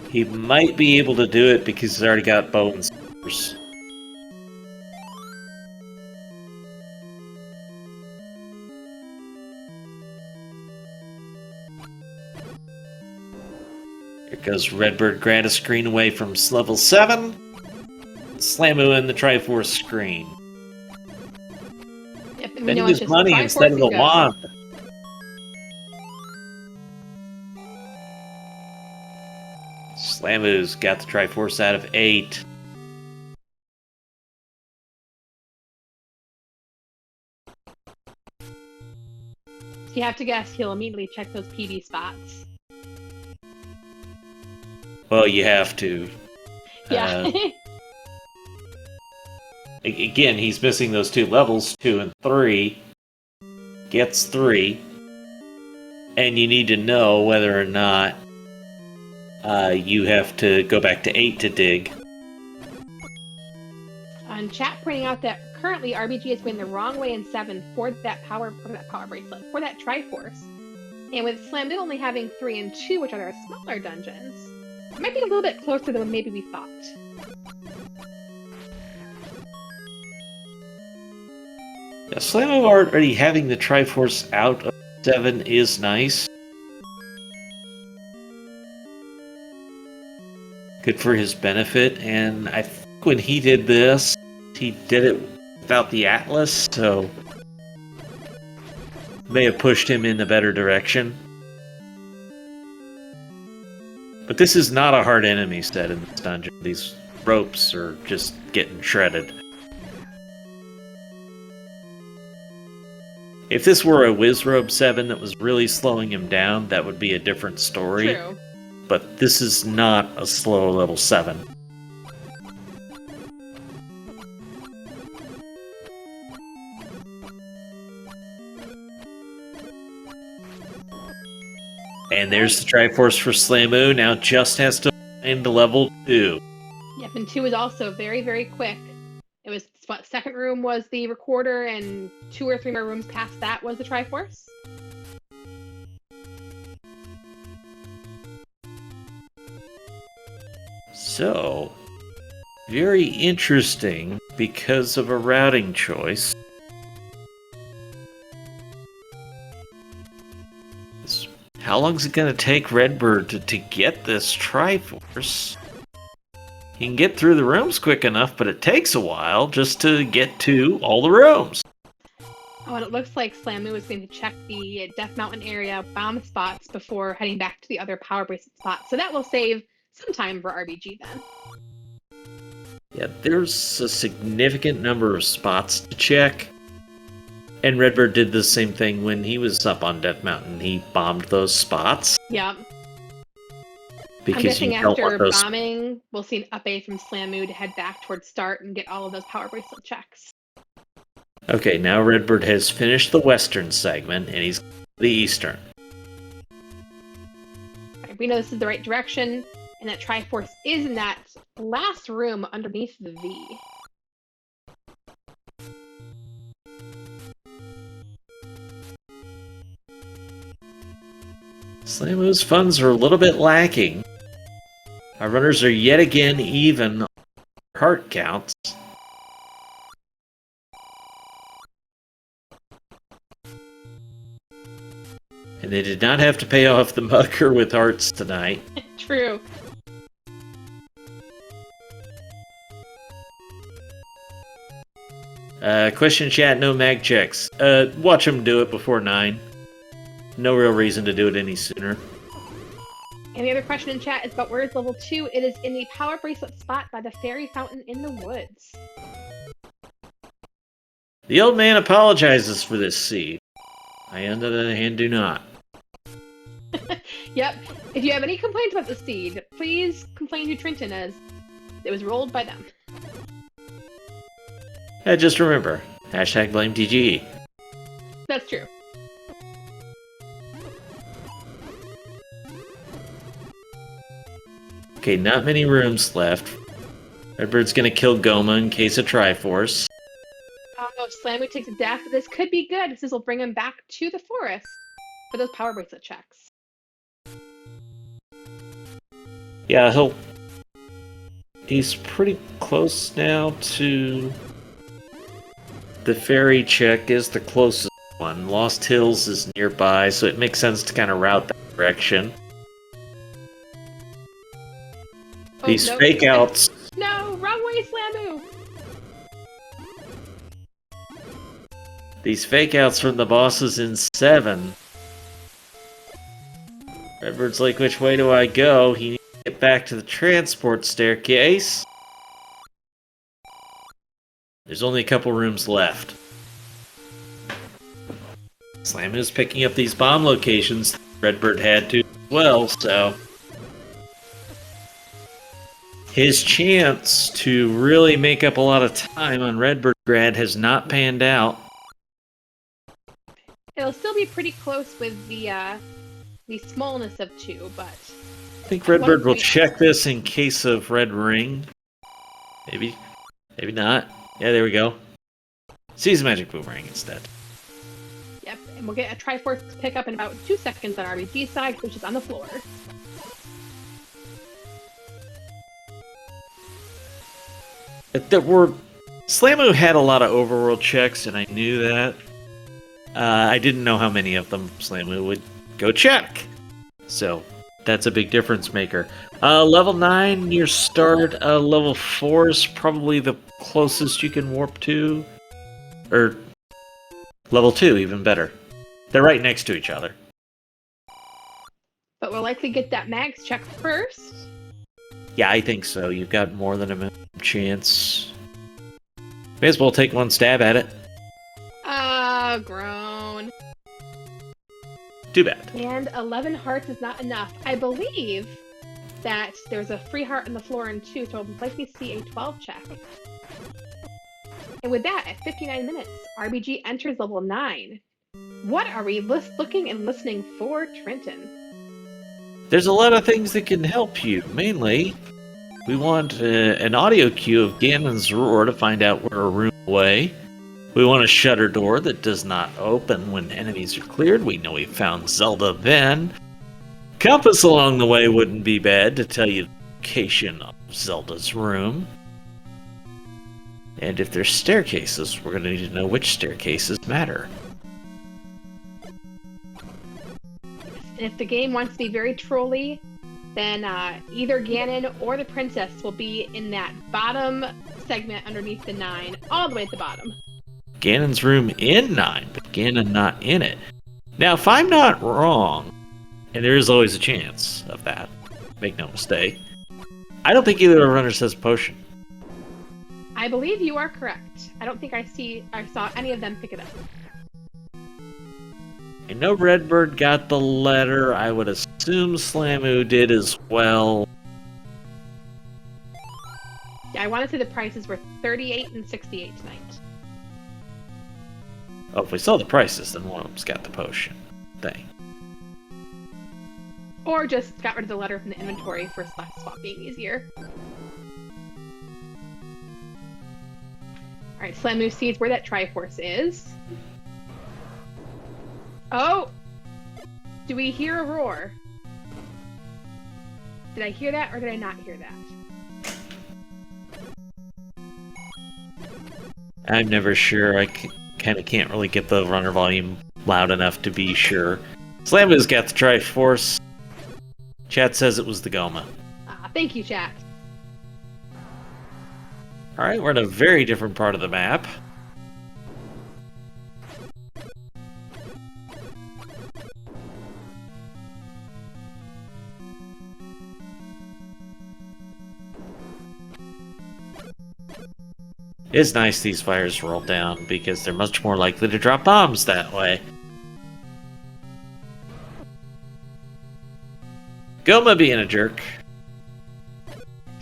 He might be able to do it because he's already got bow and spears. Here goes RedBirdGrad a screen away from level 7. Slamu in the Triforce screen. Yep, Then he used money instead of the wand. Slamu's got the Triforce out of 8. You have to guess he'll immediately check those PB spots. Well, you have to. Yeah. Again, he's missing those 2 levels, 2 and 3. Gets 3. And you need to know whether or not you have to go back to 8 to dig. On chat pointing out that currently RBG is going the wrong way in 7 for that power bracelet, for that Triforce. And with Slam only having 3 and 2, which are their smaller dungeons, it might be a little bit closer than maybe we thought. Yeah, Slam already having the Triforce out of 7 is nice. Good for his benefit, and I think when he did this, he did it without the Atlas, so may have pushed him in a better direction. But this is not a hard enemy set in this dungeon. These ropes are just getting shredded. If this were a Wizrobe 7 that was really slowing him down, that would be a different story. True. But this is not a slow level 7. And there's the Triforce for Slamu. Now just has to find level 2. Yep, and 2 is also very, very quick. It was what, second room was the recorder, and 2 or 3 more rooms past that was the Triforce. So, very interesting because of a routing choice. How long is it going to take Redbird to get this Triforce? He can get through the rooms quick enough, but it takes a while just to get to all the rooms. Oh, and it looks like Slamu is going to check the Death Mountain area bomb spots before heading back to the other power bracelet spots. So that will save some time for RBG then. Yeah, there's a significant number of spots to check. And Redbird did the same thing when he was up on Death Mountain. He bombed those spots. Yeah. Because I'm guessing you don't after want those... bombing, we'll see an up-A from Slamu to head back towards start and get all of those power bracelet checks. Okay, now Redbird has finished the western segment, and he's the eastern. Right, we know this is the right direction, and that Triforce is in that last room underneath the V. Slamu's funds are a little bit lacking. Our runners are yet again even on heart counts. And they did not have to pay off the mugger with hearts tonight. True. Question chat, no mag checks. Watch them do it before 9. No real reason to do it any sooner. And the other question in chat is about where is level 2? It is in the power bracelet spot by the fairy fountain in the woods. The old man apologizes for this seed. I, on the other hand, do not. Yep. If you have any complaints about the seed, please complain to Trenton, as it was rolled by them. Just remember, hashtag blame TGE. That's true. Okay, not many rooms left. Redbird's gonna kill Goma in case of Triforce. Oh, if Slamu takes a dash, this could be good. This will bring him back to the forest for those power bracelet checks. Yeah, he's pretty close now to... The ferry check is the closest one. Lost Hills is nearby, so it makes sense to kind of route that direction. These fake outs... No, wrong way, Slamu! These fake outs from the bosses in 7. Redbird's like, which way do I go? He needs to get back to the transport staircase. There's only a couple rooms left. Slam is picking up these bomb locations. Redbird had to as well, so... His chance to really make up a lot of time on RedBirdGrad has not panned out. It'll still be pretty close with the smallness of 2, but... I think Redbird will check this in case of Red Ring. Maybe. Maybe not. Yeah, there we go. Sees Magic Boomerang instead. Yep, and we'll get a Triforce pick up in about 2 seconds on RBG side, which is on the floor. Slamu had a lot of overworld checks, and I knew that. I didn't know how many of them Slamu would go check. So, that's a big difference maker. Level 9, your start. Level 4 is probably the closest you can warp to. Or, level 2, even better. They're right next to each other. But we'll likely get that max check first. Yeah, I think so. You've got more than a minimum chance. May as well take one stab at it. Groan. Too bad. And 11 hearts is not enough. I believe that there's a free heart on the floor in 2, so I'll likely see a 12 check. And with that, at 59 minutes, RBG enters level 9. What are we looking and listening for, Trenton? There's a lot of things that can help you. Mainly, we want an audio cue of Ganon's roar to find out we're a room away. We want a shutter door that does not open when enemies are cleared. We know we found Zelda then. Compass along the way wouldn't be bad to tell you the location of Zelda's room. And if there's staircases, we're going to need to know which staircases matter. And if the game wants to be very trolly, then either Ganon or the princess will be in that bottom segment underneath the 9, all the way at the bottom. Ganon's room in 9, but Ganon not in it. Now, if I'm not wrong, and there is always a chance of that, make no mistake, I don't think either of the runners has a potion. I believe you are correct. I don't think I saw any of them pick it up. I know Redbird got the letter. I would assume Slamu did as well. Yeah, I want to say the prices were 38 and 68 tonight. Oh, if we saw the prices, then one of them's got the potion thing. Or just got rid of the letter from the inventory for swap being easier. Alright, Slamu sees where that Triforce is. Oh! Do we hear a roar? Did I hear that or did I not hear that? I'm never sure. I kind of can't really get the runner volume loud enough to be sure. Slamu's got the Triforce. Chat says it was the Goma. Thank you, chat. Alright, we're in a very different part of the map. It's nice these fires roll down because they're much more likely to drop bombs that way. Goma being a jerk.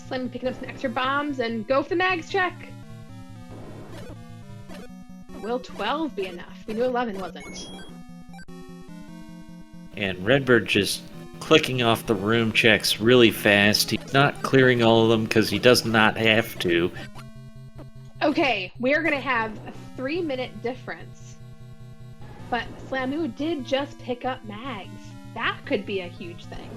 Slim picking up some extra bombs and go for the mags check. Will 12 be enough? We knew 11 wasn't. And Redbird just clicking off the room checks really fast. He's not clearing all of them because he does not have to. Okay, we're gonna have a 3-minute difference. But Slamu did just pick up mags. That could be a huge thing.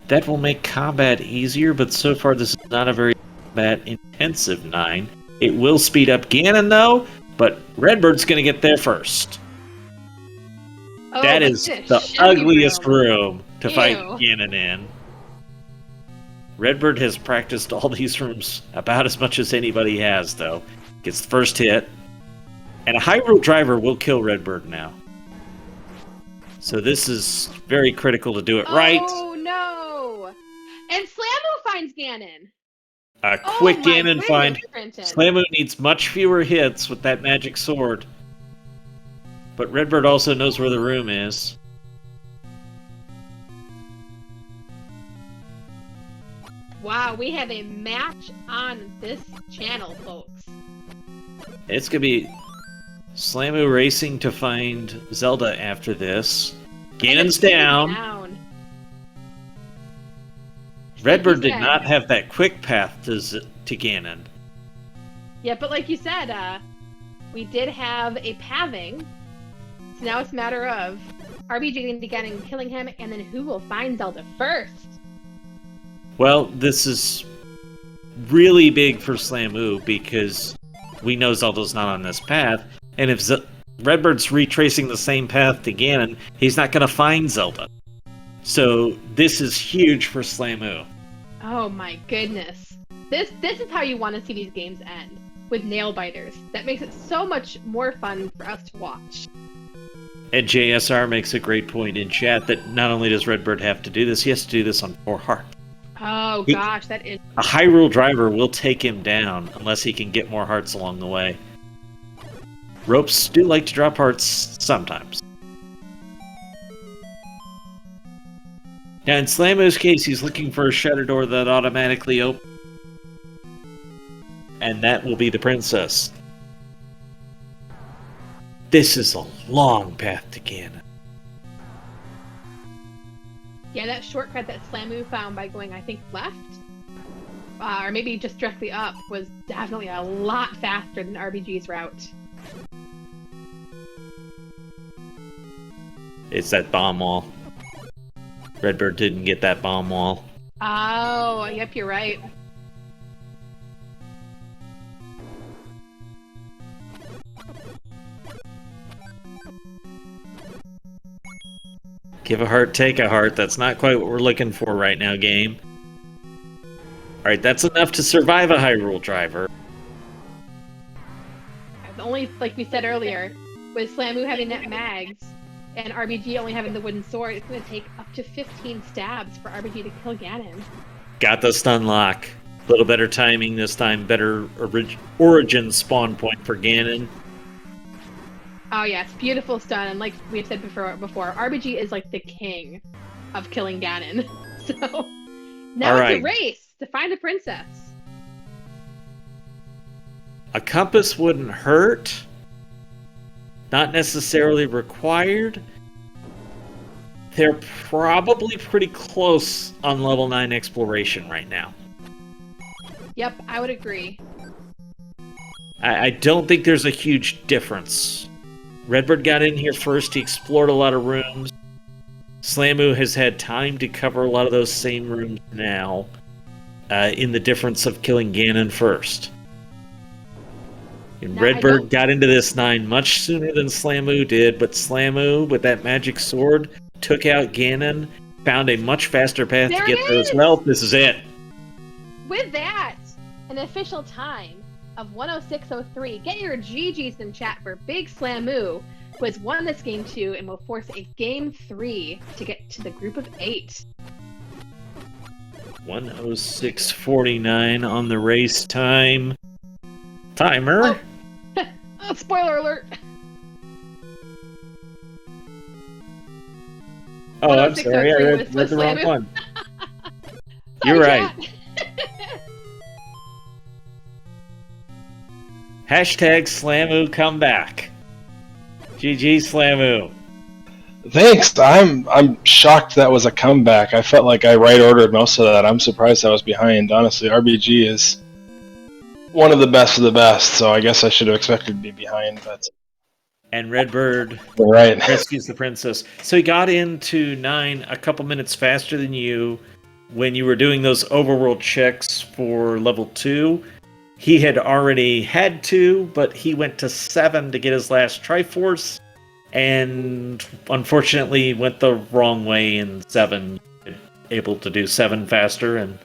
That will make combat easier, but so far this is not a very combat-intensive 9. It will speed up Ganon, though, but Redbird's going to get there first. Oh, that is the ugliest room to fight Ganon in. Redbird has practiced all these rooms about as much as anybody has, though. Gets the first hit. And a Hyrule driver will kill Redbird now. So this is very critical to do it right. Oh, no! And Slamu finds Ganon! A quick Ganon find. Trenton. Slamu needs much fewer hits with that magic sword. But Redbird also knows where the room is. Wow, we have a match on this channel, folks. It's going to be Slamu racing to find Zelda after this. Ganon's down. Redbird did not have that quick path to Ganon. Yeah, but like you said, we did have a pathing. So now it's a matter of RBG getting to Ganon, killing him, and then who will find Zelda first? Well, this is really big for Slamu because we know Zelda's not on this path, and if Redbird's retracing the same path to Ganon, he's not going to find Zelda. So this is huge for Slamu. Oh my goodness. This is how you want to see these games end, with nail biters. That makes it so much more fun for us to watch. And JSR makes a great point in chat that not only does Redbird have to do this, he has to do this on 4 hearts. Oh gosh, that is... A Hyrule driver will take him down unless he can get more hearts along the way. Ropes do like to drop hearts sometimes. Now, in Slamo's case, he's looking for a shutter door that automatically opens. And that will be the princess. This is a long path to Ganon. Yeah, that shortcut that Slamu found by going, I think, left, or maybe just directly up, was definitely a lot faster than RBG's route. It's that bomb wall. Redbird didn't get that bomb wall. Oh, yep, you're right. Give a heart, take a heart. That's not quite what we're looking for right now, game. Alright, that's enough to survive a Hyrule driver. The only, like we said earlier, with Slamu having that mags and RBG only having the wooden sword, it's going to take up to 15 stabs for RBG to kill Ganon. Got the stun lock. A little better timing this time. Better origin spawn point for Ganon. Oh yes, beautiful stun, and like we've said before, RBG is like the king of killing Ganon. So now it's a race to find a princess. A compass wouldn't hurt. Not necessarily required. They're probably pretty close on level 9 exploration right now. Yep, I would agree. I don't think there's a huge difference. Redbird got in here first, he explored a lot of rooms. Slamu has had time to cover a lot of those same rooms now, in the difference of killing Ganon first. And Now, Redbird got into this 9 much sooner than Slamu did, but Slamu, with that magic sword, took out Ganon, found a much faster path to get there as well. This is it. With that, an official time of 106.03. Get your GGs in chat for Big Slamu, who has won this game 2 and will force a game 3 to get to the group of 8. 106.49 on the race time. Timer. Oh, spoiler alert. Oh, I'm sorry. I read the wrong one. You're right. Hashtag Slamu come back. GG Slamu. Thanks. I'm shocked that was a comeback. I felt like I right ordered most of that. I'm surprised I was behind. Honestly, RBG is one of the best, so I guess I should have expected to be behind, but and Redbird right. rescues the princess. So he got into 9 a couple minutes faster than you when you were doing those overworld checks for level 2. He had already had 2, but he went to 7 to get his last Triforce, and unfortunately went the wrong way in 7. Able to do 7 faster, and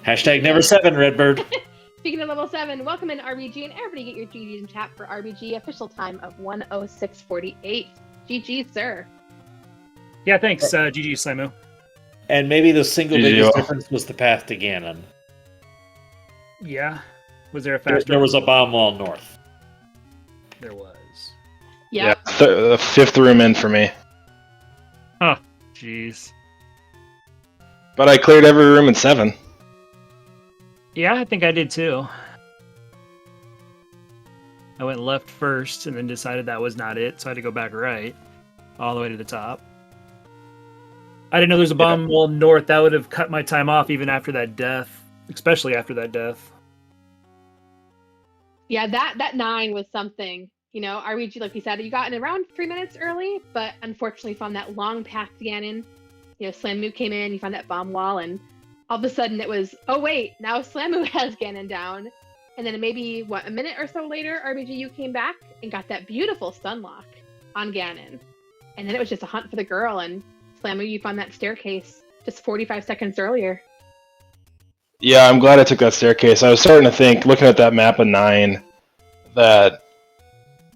hashtag never 7, Redbird. Speaking of level 7, welcome in RBG, and everybody get your GGs in chat for RBG. Official time of 106.48. GG, sir. Yeah, thanks, GG Slamu. And maybe the single biggest difference was the path to Ganon. Yeah. Was there a faster? There was a bomb wall north. There was. Yep. Yeah, the 5th room in for me. Huh. Jeez. But I cleared every room in 7. Yeah, I think I did too. I went left first and then decided that was not it, so I had to go back right. All the way to the top. I didn't know there's a bomb wall north. That would have cut my time off even after that death. Especially after that death. Yeah, that 9 was something. You know, RBG, like you said, you got in around 3 minutes early, but unfortunately found that long path to Ganon. You know, Slamu came in, you found that bomb wall, and all of a sudden it was, oh wait, now Slamu has Ganon down. And then maybe, a minute or so later, RBGU came back and got that beautiful stun lock on Ganon. And then it was just a hunt for the girl, and Slamu, you found that staircase just 45 seconds earlier. Yeah, I'm glad I took that staircase. I was starting to think, looking at that map of 9, that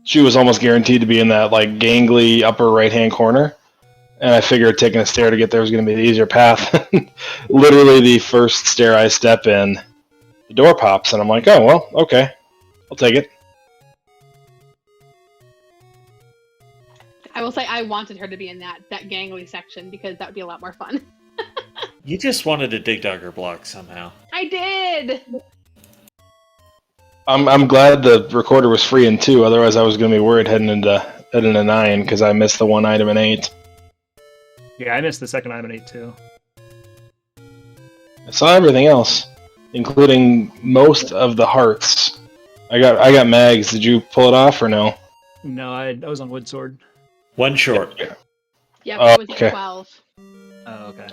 she was almost guaranteed to be in that like gangly upper right-hand corner. And I figured taking a stair to get there was going to be the easier path. Literally the first stair I step in, the door pops, and I'm like, oh, well, okay. I'll take it. I will say I wanted her to be in that gangly section because that would be a lot more fun. You just wanted to dig Duggar block somehow. I did! I'm glad the recorder was free in 2, otherwise I was going to be worried heading into 9 because I missed the one item in 8. Yeah, I missed the second item in 8 too. I saw everything else, including most of the hearts. I got mags. Did you pull it off or no? No, I was on wood sword. One short. Yep, Oh, it was okay. 12. Oh, okay.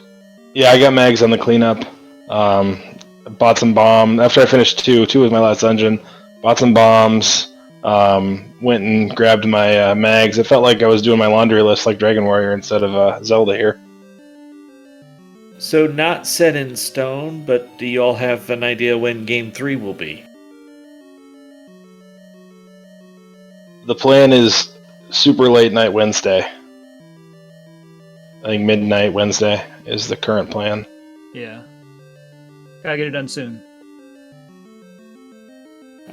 Yeah, I got mags on the cleanup. Bought some bomb. After I finished 2 was my last dungeon. Bought some bombs. Went and grabbed my mags. It felt like I was doing my laundry list like Dragon Warrior instead of Zelda here. So not set in stone, but do you all have an idea when Game 3 will be? The plan is super late night Wednesday. I think midnight Wednesday is the current plan. Yeah. Gotta get it done soon.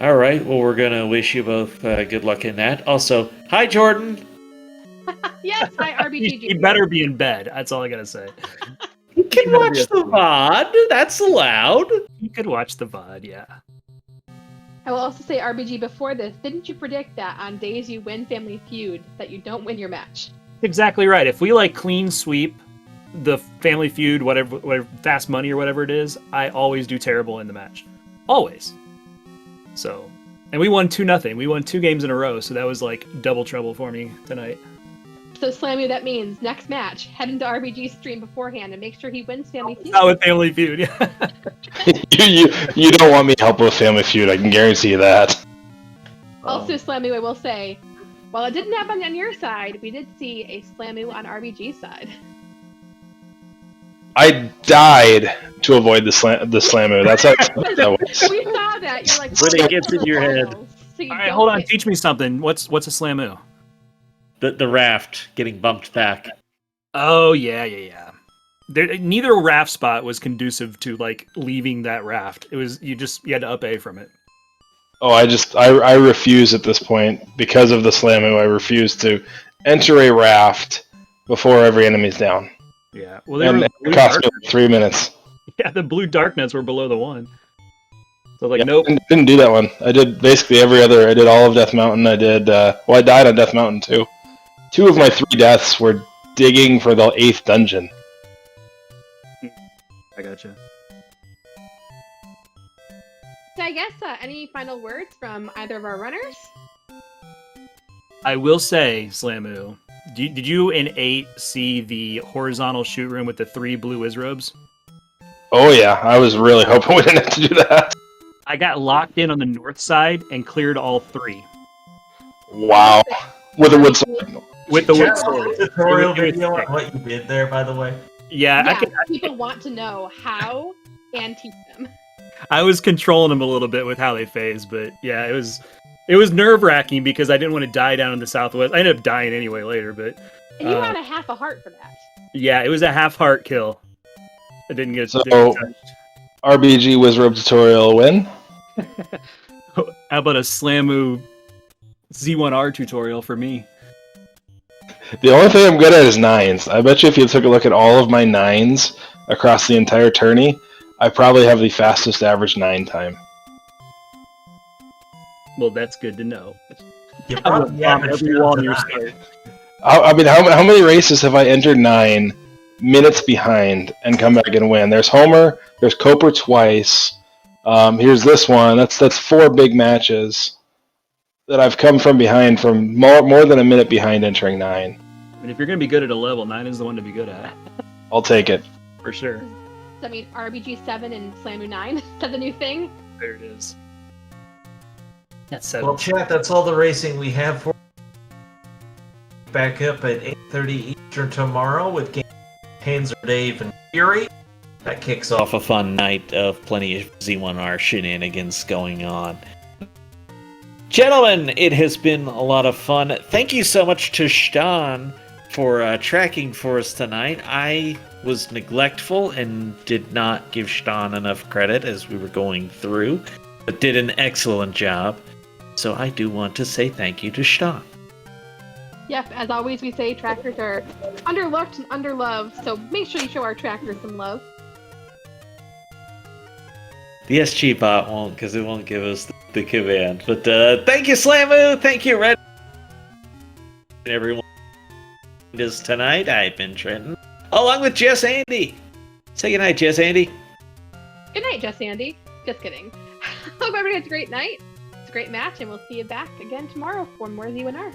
All right, well, we're going to wish you both good luck in that. Also, hi, Jordan. Yes, hi, RBG. You better be in bed. That's all I gotta say. You can watch the VOD. That's allowed. You could watch the VOD, yeah. I will also say, RBG, before this, didn't you predict that on days you win Family Feud, that you don't win your match? Exactly right. If we like clean sweep the Family Feud, whatever fast money or whatever it is, I always do terrible in the match. Always. So, and we won 2-0. We won 2 games in a row, so that was like double trouble for me tonight. So, Slammy, that means next match, head into RBG's stream beforehand and make sure he wins Family Feud. Not with Family Feud, yeah. you don't want me to help with Family Feud, I can guarantee you that. Also, Slammy, I will say, while it didn't happen on your side, we did see a Slammy on RBG's side. I died to avoid the slammer. That's how that was. We saw that. You're like, When it gets in your head. So you All right, don't hold on. get- Teach me something. What's a slamoo? The raft getting bumped back. Oh yeah. Neither raft spot was conducive to like leaving that raft. It was you had to up A from it. Oh, I refuse at this point because of the slamu. I refuse to enter a raft before every enemy's down. Yeah. Well, And it cost me 3 minutes. Yeah, the blue darknets were below the 1. So like, Yeah, nope. didn't do that one. I did basically every other. I did all of Death Mountain. I did. I died on Death Mountain too. 2 of my 3 deaths were digging for the 8th dungeon. I gotcha. So I guess any final words from either of our runners? I will say, Slamu, did you in 8 see the horizontal shoot room with the 3 blue Wizrobes? Oh yeah, I was really hoping we didn't have to do that. I got locked in on the north side and cleared all 3 Wow, with a wood sword. with the wood Check sword. out the tutorial It was video sick. on what you did there, by the way. Yeah, Yeah, people want to know how and teach them. I was controlling them a little bit with how they phase, but yeah, it was nerve wracking because I didn't want to die down in the southwest. I ended up dying anyway later, but And you had a half a heart for that. yeah, it was a half heart kill. I didn't get So- didn't get touched. RBG Wizrobe tutorial win. How about a Slamu Z1R tutorial for me? The only thing I'm good at is 9s. I bet you if you took a look at all of my 9s across the entire tourney, I probably have the fastest average 9 time. Well, that's good to know. You I will probably bomb averaged every down wall to in your 9. start. I mean, how many races have I entered 9 minutes behind and come back and win? There's Homer, there's Coper twice. Here's this one. That's 4 big matches that I've come from behind from more than a minute behind entering 9. And if you're gonna be good at a level, 9 is the one to be good at, I'll take it. for sure. So, I mean, RBG 7 and Slamu 9. Is that the new thing? There it is. That's 7. Well, chat, that's all the racing we have for back up at 8:30 Eastern tomorrow with Game Panzer Dave and Fury. That kicks off. Off a fun night of plenty of Z1R shenanigans going on. Gentlemen, it has been a lot of fun. Thank you so much to Stan for tracking for us tonight. I was neglectful and did not give Stan enough credit as we were going through, but did an excellent job. So I do want to say thank you to Stan. Yep, as always, we say trackers are underlooked and underloved, so make sure you show our trackers some love. The SG bot won't, because it won't give us the command. But thank you, Slamu! Thank you, Red. Everyone is tonight. I've been Trenton, along with Jess Andy. Say goodnight, Jess Andy. Good night, Jess Andy. Just kidding. Hope everybody has a great night. It's a great match, and we'll see you back again tomorrow for more Z1R.